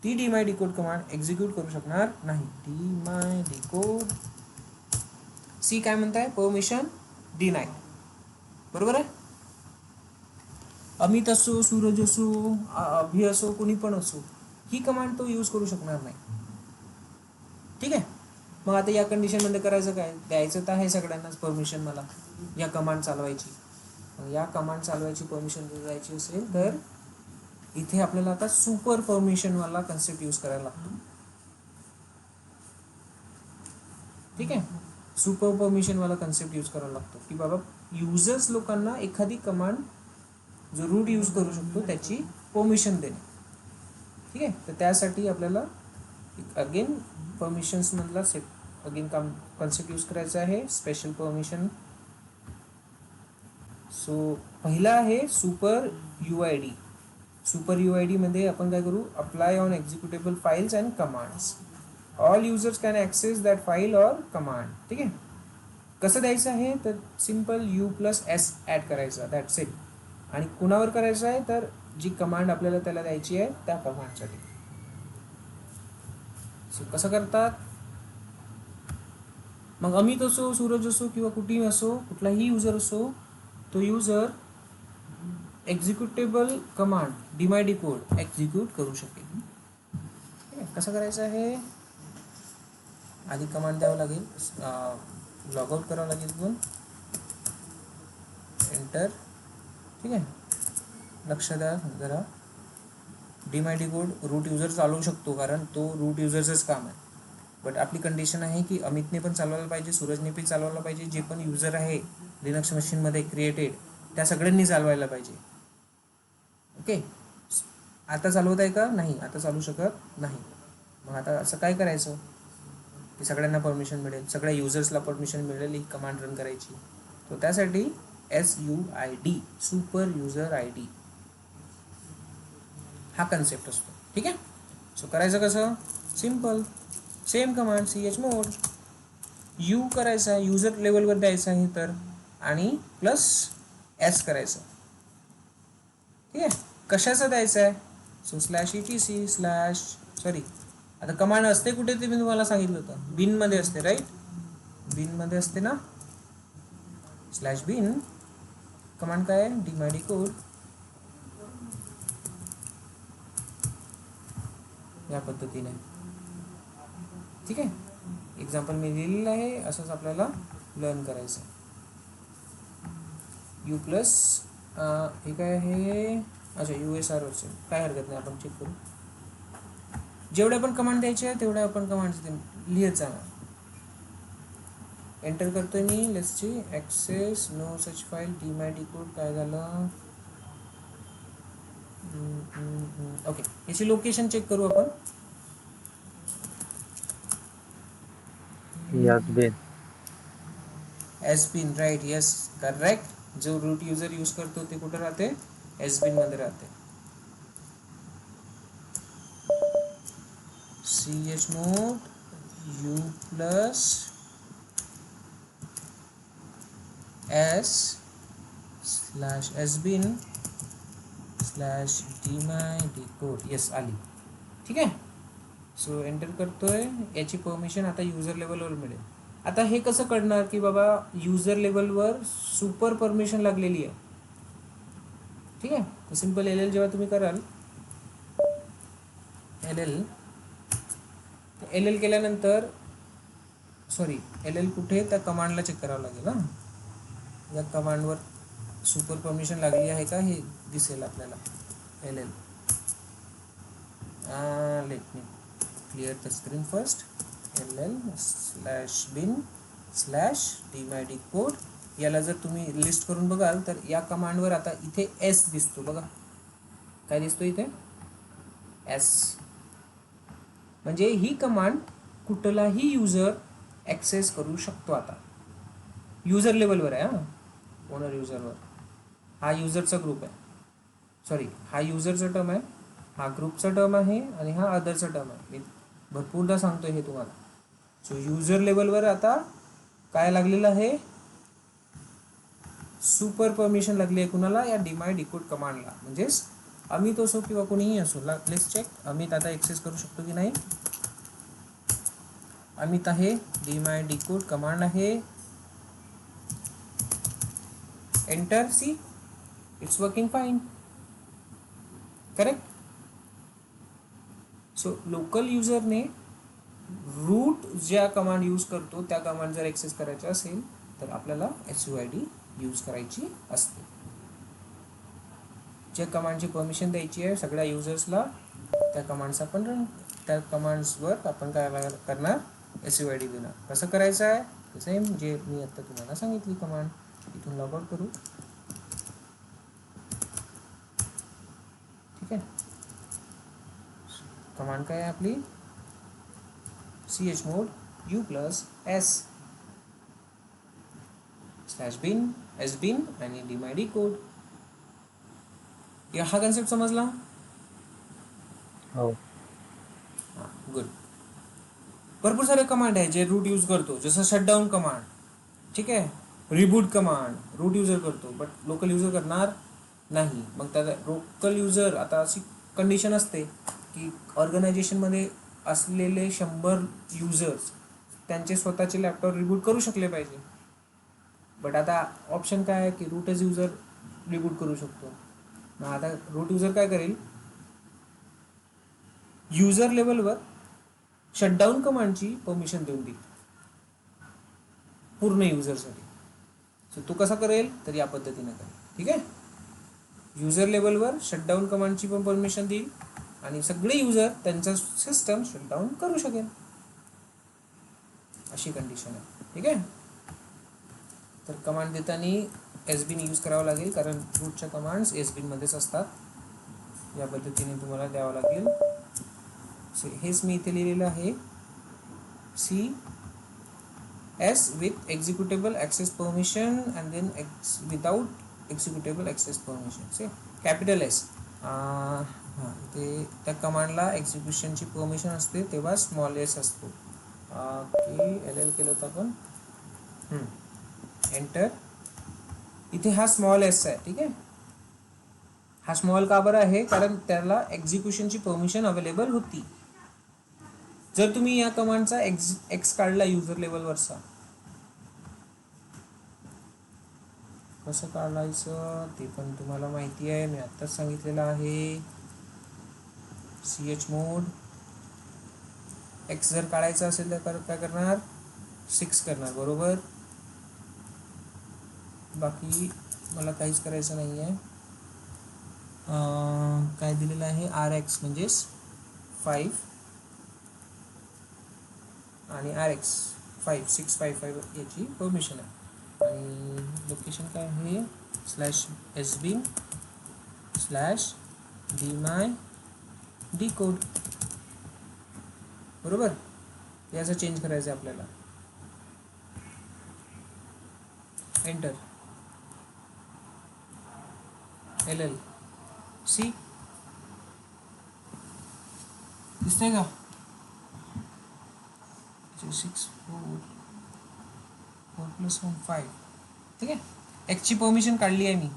ती DMyDecode कमांड एक्झिक्यूट करू शकणार नाही. DMyDecode सी काय म्हणताय? Permission deny. बरोबर आहे. अमित असो, सूरज असो, अभि असो, कोणी पण असो, ही कमांड तो यूज करू शकणार नाही. ठीक आहे. मग आता या कंडिशनमध्ये करायचं काय? द्यायचं तर आहे सगळ्यांनाच परमिशन मला. या कमांड चालवायची. या कमांड चालवायची परमिशन द्यायची असेल तर इथे आपल्याला आता सुपर परमिशनवाला कन्सेप्ट यूज करायला लागतो. ठीक आहे, सुपर परमिशनवाला कन्सेप्ट यूज करायला लागतो की बाबा युजर्स लोकांना एखादी कमांड जो रूट यूज करू शकतो त्याची परमिशन देणे. ठीक आहे, तर त्यासाठी आपल्याला अगेन परमिशन्समधला अगेन कन्सेप्ट यूज करायचा आहे, स्पेशल परमिशन. सो पहिला आहे सुपर UID. सुपर UID मध्ये आपण काय करू, apply on executable files and commands. All users can access that file or command. ठीक आहे, कसं द्यायचं आहे तर सिम्पल U+S ॲड करायचा, दॅट्स इट. आणि कुणावर करायचं आहे तर जी कमांड आपल्याला त्याला द्यायची आहे त्या कमांडसाठी. सो कसं करतात, मग अमित असो, सूरज असो किंवा कुठेही असो, कुठलाही युजर असो, तो user executable command DMyDecode execute करू शकेल. ठीक आहे, कसं करायचं आहे, आधी कमांड द्यावं लागेल, लॉग आउट करावं लागेल, दोन एंटर. ठीक आहे, लक्ष द्या जरा, DMyDecode रूट युजर चालवू शकतो कारण तो रूट युजरचंच काम आहे. बट आपली कंडिशन आहे की अमितने पण चालवायला पाहिजे, सूरजने पण चालवायला पाहिजे, जे पण युजर आहे लिनक्स मशीनमध्ये क्रिएटेड त्या सगळ्यांनी चालवायला पाहिजे. ओके, आता चालवत आहे का, नाही, आता चालू शकत नाही. मग आता असं काय करायचं की सगळ्यांना परमिशन मिळेल, सगळ्या युजर्सला परमिशन मिळेल ही कमांड रन करायची. तो त्यासाठी SUID सुपर युजर ID हा कन्सेप्ट असतो. ठीक आहे, सो करायचं कसं, simple, same command chmod U करायचा, युजर लेवलवर द्यायचं आहे तर, आणि +S करायचं. ठीक आहे, कशाचं द्यायचं आहे, सो /etc/ आता कमांड असते कुठे ते मी तुम्हाला सांगितलं होतं, बिनमध्ये असते, राईट, बिनमध्ये असते ना. /bin कमांड काय आहे, DMyDecode या पद्धतीने. ठीक आहे, एक्झाम्पल मी लिहिलेलं आहे, असंच आपल्याला लर्न करायचं. U+ हे काय आहे, अच्छा USR वरचे, काय हरकत नाही, आपण चेक करू. जेवढ्या पण कमांड द्यायचे आहे तेवढ्या आपण कमांड लिहत जाणार. एंटर करतोय मी, let's see, access no such file DMyDecode काय झालं. ओके, याची लोकेशन चेक करू आपण. SBin, right, yes, correct. जो रूट युजर यूज करतो ते कुठे राहते, SBin मध्ये राहते. chmod U+S/SBin/DMyDecode, येस, आली. ठीक आहे, सो एंटर करतोय, याची परमिशन आता युजर लेवलवर मिळेल. आता हे कसं कळणार की बाबा युजर लेवलवर सुपर परमिशन लागलेली आहे. ठीक आहे, तर सिम्पल LL जेव्हा तुम्ही कराल, LL केल्यानंतर, सॉरी, LL कुठे, त्या कमांडला चेक करावं लागेल. हां, या कमांडवर सुपर परमिशन लागली आहे का हे दिसेल आपल्याला. LL, let me clear the screen first. LL/bin/DMyDecode, याला जर तुम्ही लिस्ट करून बघाल तर या कमांडवर आता इथे S दिसतो बघा, काय दिसतो इथे, S. म्हणजे ही कमांड कुठलाही युजर ॲक्सेस करू शकतो. आता युजर लेवलवर आहे, हां, ओनर युजरवर. हा युजरचा ग्रुप आहे, सॉरी, हा युजरचा टर्म आहे, हा ग्रुपचा टर्म आहे, आणि हा अदरचा टर्म आहे. मी भरपूरदा सांगतोय हे तुम्हाला. सो युजर लेवलवर आता काय लागलेलं आहे, सुपर परमिशन लागली आहे. कुणाला, या DMyDecode कमांडला. म्हणजेच अमित असो किंवा कोणीही असो, लेट्स चेक, अमित आता ॲक्सेस करू शकतो की नाही. अमित आहे, DMyDecode कमांड आहे, enter. See, it's working fine, correct. So local युजरने रूट ज्या कमांड यूज करतो त्या कमांड जर ॲक्सेस करायचा असेल तर आपल्याला SUID यूज करायची असते. ज्या कमांडची परमिशन द्यायची आहे सगळ्या युजर्सला, त्या कमांड्स आपण त्या कमांड्सवर आपण काय करणार, SUID देणार. कसं करायचं आहे, सेम जे मी आता तुम्हाला सांगितली कमांड. इथून लॉग आउट करू. ठीक आहे. कमांड काय आहे आपली, chmod u+s /bin sbin आणि dmyd कोड. या हा कन्सेप्ट समजला. हो. गुड. भरपूर सारे कमांड आहे जे रूट यूज करतो, जसं शटडाऊन कमांड. ठीक आहे. रिबूट कमांड रूट युजर करतो, बट लोकल युजर करणार नाही. मग त्या लोकल युजर, आता अशी कंडिशन असते की ऑर्गनायझेशनमध्ये असलेले 100 युजर्स त्यांचे स्वतःचे लॅपटॉप रिबूट करू शकले पाहिजे. बट आता ऑप्शन काय आहे की रूटच युजर रिबूट करू शकतो. मग आता रूट युजर काय करेल, युजर लेवलवर शटडाऊन कमांडची परमिशन देऊन देईल पूर्ण युजरसाठी. सो तो कसा करेल, तर या पद्धतीने करेल. ठीक आहे. युजर लेवलवर शटडाऊन कमांडची पण परमिशन देईल आणि सगळे युजर त्यांचा सिस्टम शटडाऊन करू शकेल, अशी कंडिशन आहे. ठीक आहे. तर कमांड देताना SBin यूज करावं लागेल, कारण रूटच्या कमांड्स SBin मध्येच असतात. या पद्धतीने तुम्हाला द्यावं लागेल. हेच मी इथे लिहिलेलं आहे, CS with executable access permission and then without executable access permission. Say capital S. ते त्या कमांडला एक्झिक्युशनची परमिशन असते तेव्हा स्मॉल s असतो. LL केलं होतं आपण. एंटर. इथे हा स्मॉल s आहे. ठीक आहे. हा स्मॉल का बरं आहे, कारण त्याला एक्झिक्युशनची परमिशन अवेलेबल होती. जर तुम्ही या कमांडचा एक्स काढला युजर लेवलवरचा, कसं काढायचं ते पण तुम्हाला माहिती आहे, मी आत्ताच सांगितलेलं आहे. chmod एक्स जर काढायचं असेल तर काय करणार, 6 करणार. बरोबर. बाकी मला काहीच करायचं नाही आहे. काय दिलेलं आहे, RX म्हणजेच 5 आणि RX 5655 याची परमिशन आहे. आणि लोकेशन काय आहे, /sbin /dmyd कोड. बरोबर. याचं चेंज करायचं आहे आपल्याला. एंटर. LL C दिसतंय का, 6 4 + 1 5. ठीक आहे. एक्सची परमिशन काढली आहे मी.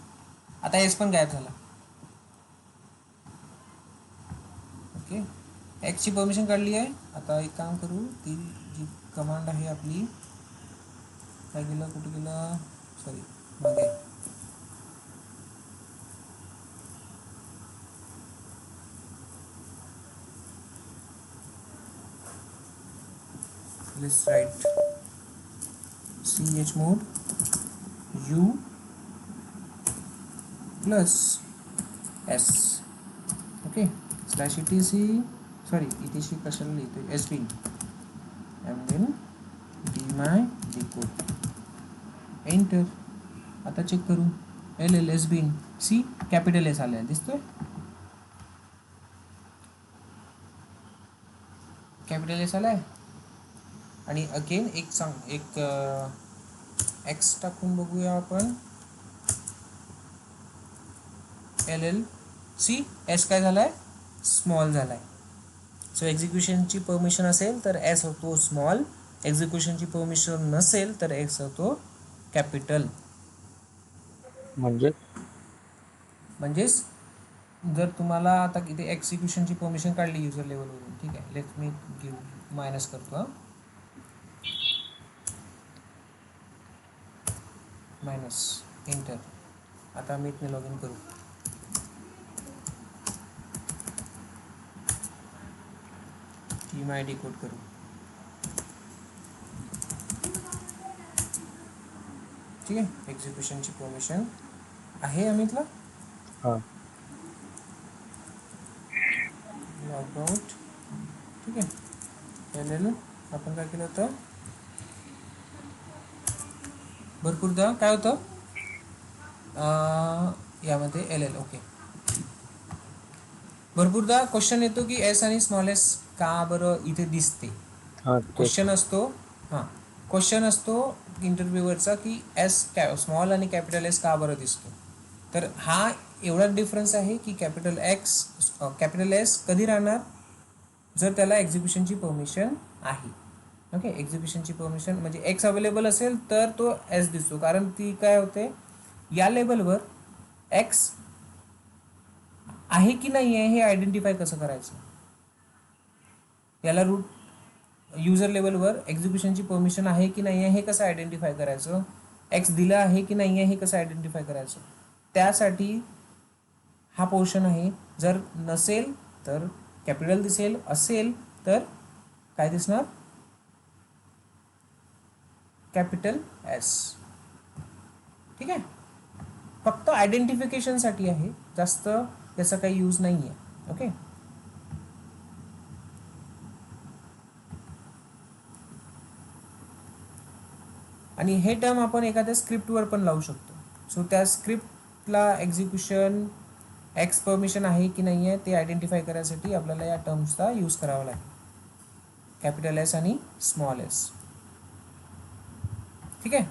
आता एस पण गायब झाला. ओके. एक्सची परमिशन काढली आहे. आता एक काम करू, ती जी कमांड आहे आपली, काय गेलं, कुठं गेलं, सॉरी मागे. Let's write chmod u+s. Okay. /etc कशाला लिहितो, SBin and then dmyd code. Enter. आता चेक करू, LL SBin C capital S आले, दिसतोय कॅपिटल S आलाय. आणि अगेन एक एक्स टाकून बघूया आपण. LL C S काय झालाय, स्मॉल झालाय. सो एक्झिक्युशनची परमिशन असेल तर S होतो स्मॉल, एक्झिक्युशनची परमिशन नसेल तर S होतो कॅपिटल. म्हणजेच जर तुम्हाला आता इथे एक्झिक्युशनची परमिशन काढली युजर लेवलवरून, ठीक आहे, लेट मी मायनस करतो, मायनस. एंटर. आता मी इथने लॉग इन करू. dmyd कोड करू. ठीक आहे. एक्झिक्युशनची परमिशन आहे अमितला. हा लॉगआउट. ठीक आहे. एल आपण काय केलं होतं, भरपूरदा काय होतं यामध्ये एल ओके. भरपूरदा क्वेश्चन येतो की एस आणि स्मॉल एस का बरं इथे दिसते. हा क्वेश्चन असतो क्वेश्चन असतो इंटरव्ह्यूवरचा की एस स्मॉल आणि कॅपिटल एस का बरं दिसतो. तर हा एवढाच डिफरन्स आहे की कॅपिटल एस कधी राहणार, जर त्याला एक्झिक्युशनची परमिशन आहे. ओके. एक्झिक्युशनची परमिशन म्हणजे एक्स अवेलेबल असेल तर तो एस दिसतो. कारण ती काय होते, या लेबलवर एक्स आहे की नाही आहे हे आयडेंटिफाय कसं करायचं, याला रूट युजर लेवलवर एक्झिक्युशनची परमिशन आहे की नाही आहे हे कसं आयडेंटिफाय करायचं, एक्स दिला आहे की नाही आहे हे कसं आयडेंटिफाय करायचं, त्यासाठी हा पोर्शन आहे. जर नसेल तर कॅपिटल दिसेल, असेल तर काय दिसणार, कॅपिटल एस. ठीक आहे. फक्त आयडेंटिफिकेशनसाठी आहे, जास्त याचा काही यूज नाही आहे. ओके. आणि हे टर्म आपण एखाद्या स्क्रिप्टवर पण लावू शकतो. सो त्या स्क्रिप्टला एक्झिक्युशन एक्स परमिशन आहे की नाही आहे ते आयडेंटिफाय करायसाठी आपल्याला या टर्म्सचा यूज करावा लागेल, कॅपिटल एस आणि स्मॉल एस. ठीक आहे.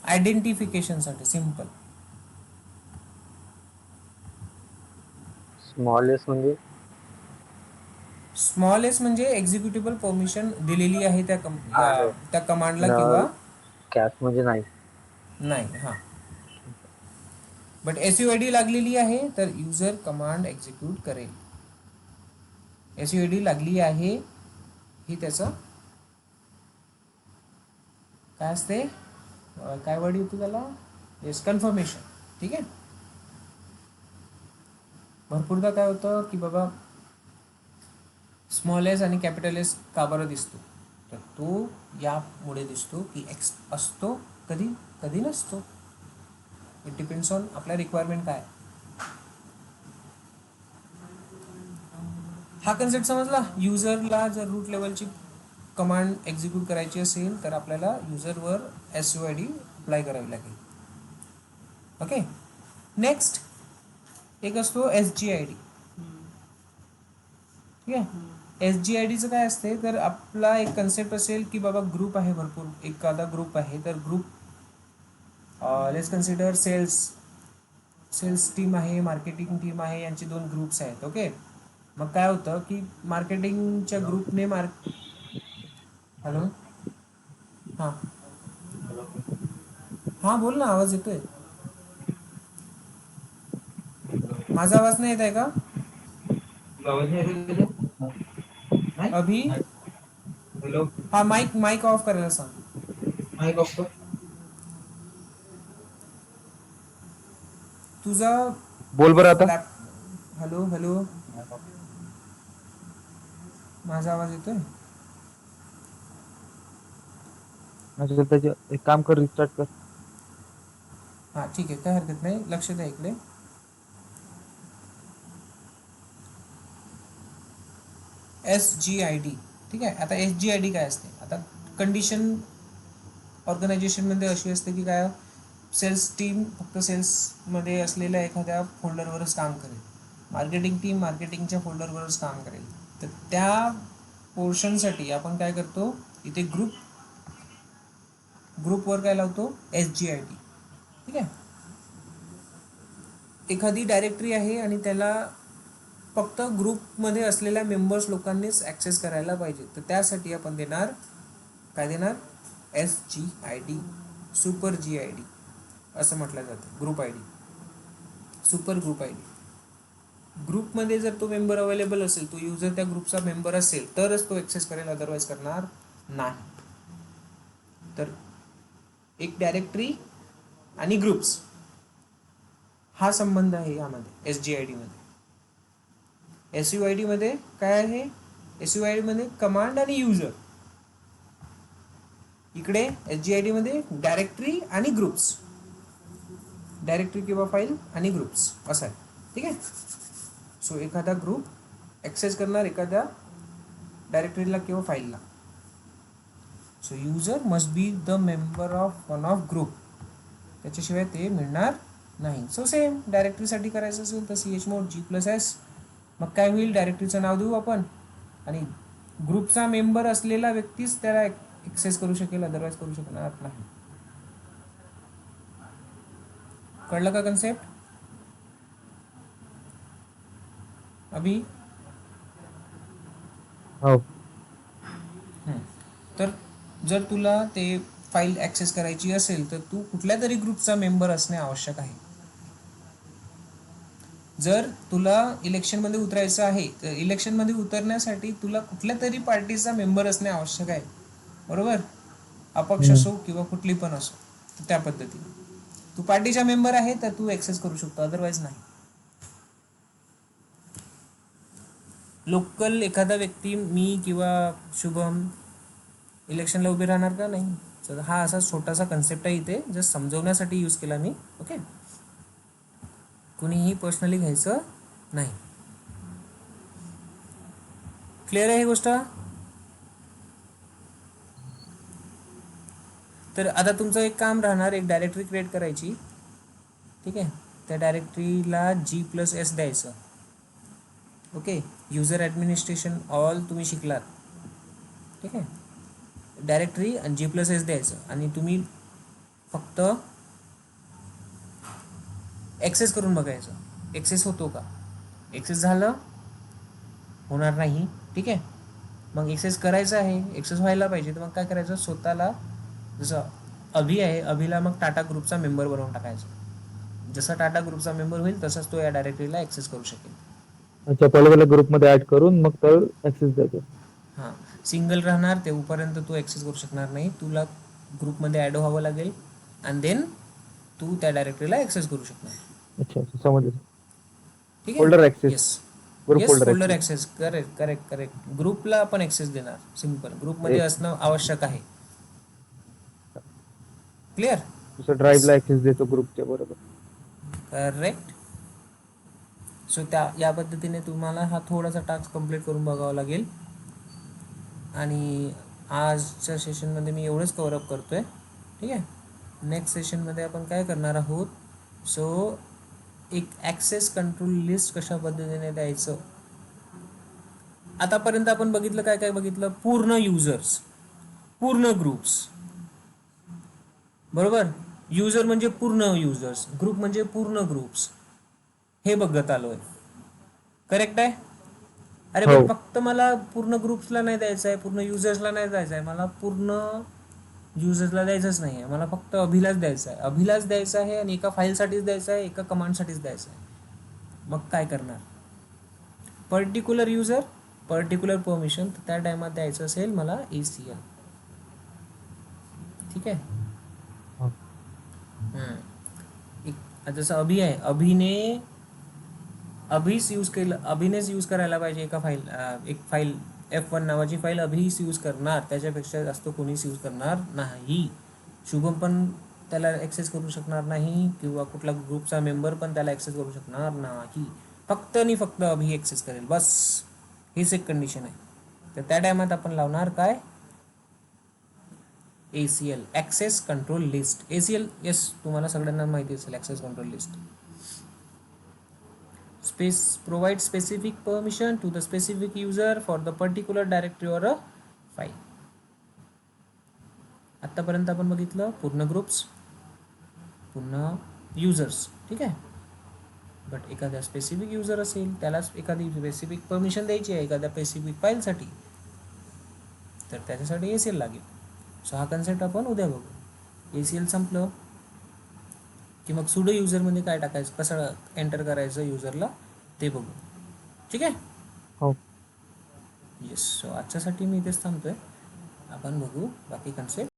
आयडेंटिफिकेशनसाठी सिम्पल. स्मॉल एस म्हणजे स्मॉल एस म्हणजे एक्झिक्युटेबल परमिशन दिलेली आहे आहे त्या कमांडला किंवा कॅप म्हणजे नाही. नाही. बट SUID लागलेली आहे तर युजर कमांड एक्झिक्यूट करेल. SUID लागली आहे ही त्याचं काय असते, काय वर्ड येतो त्याला, येस कन्फर्मेशन. ठीक आहे. भरपूरदा काय होतं की बाबा स्मॉल एस आणि कॅपिटल एस का बरं दिसतो, तर तो यामुळे दिसतो की एक्स असतो कधी कधी नसतो. इट डिपेंड्स ऑन आपल्या रिक्वायरमेंट काय. हा कन्सेप्ट समजला. युजरला जर रूट लेवलची कमांड एक्झिक्यूट करायची असेल तर आपल्याला युजरवर SUID अप्लाय करावी लागेल. ओके. नेक्स्ट एक असतो SGID. ठीक आहे. SGIDचं काय असते, तर आपला एक कन्सेप्ट असेल की बाबा ग्रुप आहे, भरपूर एखादा ग्रुप आहे, तर group let's consider sales team आहे, मार्केटिंग टीम आहे, यांचे 2 ग्रुप्स आहेत. ओके. मग काय होतं की मार्केटिंगच्या ग्रुपने हॅलो हां हां बोल ना, आवाज येतोय. माझा आवाज नाही येत आहे का अभि? हॅलो, हा माईक ऑफ करायला सांग. माईक ऑफ कर. तुझा बोल बरं आता. लॅप हॅलो माझा आवाज येतोय. अच्छा, त्याचे एक काम कर, रिस्टार्ट कर. हां ठीक आहे, काय हरकत नाही. लक्ष द्या इकडे. SGID. ठीक आहे. आता SGID काय असते, आता कंडिशन ऑर्गनायझेशनमध्ये अशी असते की काय, सेल्स टीम फक्त सेल्समध्ये असलेल्या एखाद्या फोल्डरवरच काम करेल, मार्केटिंग टीम मार्केटिंगच्या फोल्डरवरच काम करेल. तर त्या पोर्शनसाठी आपण काय करतो, इथे ग्रुपवर काय लावतो, SGID. ठीक आहे. एखादी डायरेक्टरी आहे आणि त्याला फक्त ग्रुपमध्ये असलेल्या मेंबर्स लोकांनीच ॲक्सेस करायला पाहिजे, तर त्यासाठी आपण देणार SGID, सुपर GID असं म्हटलं जातं. Group ID, super group ID. ग्रुपमध्ये जर तो मेंबर अवेलेबल असेल, तो युजर त्या ग्रुपचा मेंबर असेल तरच तो ॲक्सेस करेल, अदरवाईज करणार नाही. तर एक डायरेक्टरी आणि ग्रुप्स हा संबंध आहे यामध्ये SGID मध्ये. SUID मध्ये काय आहे, SUID मध्ये कमांड आणि युजर इकडे SGID मध्ये डायरेक्टरी आणि ग्रुप्स, डायरेक्टरी किंवा फाईल आणि ग्रुप्स असं आहे. ठीक आहे. सो एखादा ग्रुप ॲक्सेस करणार एखाद्या डायरेक्टरीला किंवा फाईलला. So user must be the member of one of group, त्याच्याशिवाय ते मिळणार नाही. सो सेम डायरेक्टरीसाठी करायचं असेल तर chmod G+S, मग काय होईल, डायरेक्टरीचं नाव देऊ आपण आणि ग्रुपचा मेंबर असलेला व्यक्तीच त्याला ॲक्सेस करू शकेल, अदरवाईज करू शकणार नाही. कळलं का कन्सेप्ट अभि? हो. तर जर तुला ते फाईल ॲक्सेस करायची असेल तर तू कुठल्या तरी ग्रुपचा मेंबर असणे आवश्यक आहे. जर तुला इलेक्शनमध्ये उतरायचं आहे तर इलेक्शनमध्ये उतरण्यासाठी तुला कुठल्या तरी पार्टीचा मेंबर असणे आवश्यक आहे, बरोबर. अपक्ष असो किंवा कुठली पण असो, त्या पद्धतीने तू पार्टीचा मेंबर आहे तर तू ॲक्सेस करू शकतो, अदरवाईज नाही. लोकल एखादा व्यक्ती, मी किंवा शुभम इलेक्शनला उभे राहणार का नाही. तर हा असा छोटासा कन्सेप्ट आहे, इथे जस्ट समजवण्यासाठी यूज केला मी. ओके, कुणीही पर्सनली घ्यायचं नाही. क्लिअर आहे ही गोष्ट. तर आता तुमचं एक काम राहणार, एक डायरेक्टरी क्रिएट करायची. ठीक आहे, त्या डायरेक्टरीला G+S द्यायचं. ओके, युजर ॲडमिनिस्ट्रेशन ऑल तुम्ही शिकलात. ठीक आहे, डायरेक्टरी आणि G+S द्यायचं आणि तुम्ही फक्त ॲक्सेस करून बघायचं, ॲक्सेस होतो का. ॲक्सेस झालं, होणार नाही. ठीक आहे, मग ॲक्सेस करायचं आहे, ॲक्सेस व्हायला पाहिजे. तर मग काय करायचं, स्वतःला जसं अभि आहे, अभिला मग टाटा ग्रुपचा मेंबर बनवून टाकायचं. जसा टाटा ग्रुपचा मेंबर होईल तसाच तो या डायरेक्टरीला ॲक्सेस करू शकेल. अच्छा, पहिल्या ग्रुपमध्ये ऍड करून मग तर ऍक्सेस द्यायचं. हां, सिंगल राहणार तेव्हापर्यंत तू ॲक्सेस करू शकणार नाही. तुला ग्रुपमध्ये ॲड व्हावं लागेल आणि देन तू त्या डायरेक्टरीला ॲक्सेस करू शकणार. अच्छा अच्छा, समजलं. ठीक आहे. Folder access, yes group yes, folder folder access. Access. Correct correct correct. ग्रुपला आपण ॲक्सेस देणार. सिम्पल, ग्रुपमध्ये असणं आवश्यक आहे. क्लिअर. दुसरं ड्राईव्हला ऍक्सेस देतो ग्रुपच्या, बरोबर. करेक्ट. सो या पद्धतीने तुम्हाला हा थोडासा टास्क कंप्लीट करून बघावा लागेल. आणि आजच्या सेशनमध्ये मी एवढंच कव्हरअप करतोय. ठीक आहे, नेक्स्ट सेशनमध्ये आपण काय करणार आहोत. सो एक ॲक्सेस कंट्रोल लिस्ट कशा पद्धतीने द्यायचं. आतापर्यंत आपण बघितलं, काय काय बघितलं, पूर्ण युजर्स, पूर्ण ग्रुप्स, बरोबर. युजर म्हणजे पूर्ण युजर्स, ग्रुप म्हणजे पूर्ण ग्रुप्स, हे बघत आलोय. करेक्ट आहे. अरे पण फक्त मला पूर्ण ग्रुप्सला नाही द्यायचं आहे, पूर्ण युजर्सला नाही द्यायचं आहे, मला पूर्ण युजर्सला द्यायचंच नाही आहे, मला फक्त अभिलाच द्यायचं आहे. अभिलाच द्यायचं आहे आणि एका फाईलसाठीच द्यायचं आहे, एका कमांडसाठीच द्यायचं आहे. मग काय करणार, पर्टिक्युलर युजर पर्टिक्युलर परमिशन, तर त्या टायमात द्यायचं असेल मला ACL. ठीक आहे. जसं अभि आहे, अभिनेच यूज करायला पाहिजे एका एक फाईल F1 नावाची फाईल अभिच यूज करणार, त्याच्यापेक्षा जास्त कोणीच यूज करणार नाही. शुभम पण त्याला ॲक्सेस करू शकणार नाही किंवा कुठला ग्रुपचा मेंबर पण त्याला ॲक्सेस करू शकणार नाही. फक्त आणि फक्त अभि ॲक्सेस करेल, बस. हीच एक कंडिशन आहे. तर त्या टायमात आपण लावणार काय, ACL, access control list. ACL yes, तुम्हाला सगळ्यांना माहिती असेल, access control list. Provide specific permission to the specific user for the particular directory or a file. आतापर्यंत आपण बघितलं पूर्ण ग्रुप्स, पूर्ण युजर्स. ठीक आहे, बट एखाद्या स्पेसिफिक युजर असेल त्यालाच एखादी स्पेसिफिक परमिशन द्यायची आहे एखाद्या स्पेसिफिक फाईलसाठी, तर त्याच्यासाठी ACL लागेल. सो हा कन्सेप्ट आपण उद्या बघू. ACL संपलं की मग सुडो युजरमध्ये काय टाकायचं, कसं एंटर करायचं युजरला, ते बघू. ठीक आहे. हो. येस. सो आजच्यासाठी मी इथेच थांबतोय. आपण बघू बाकी कन्सेप्ट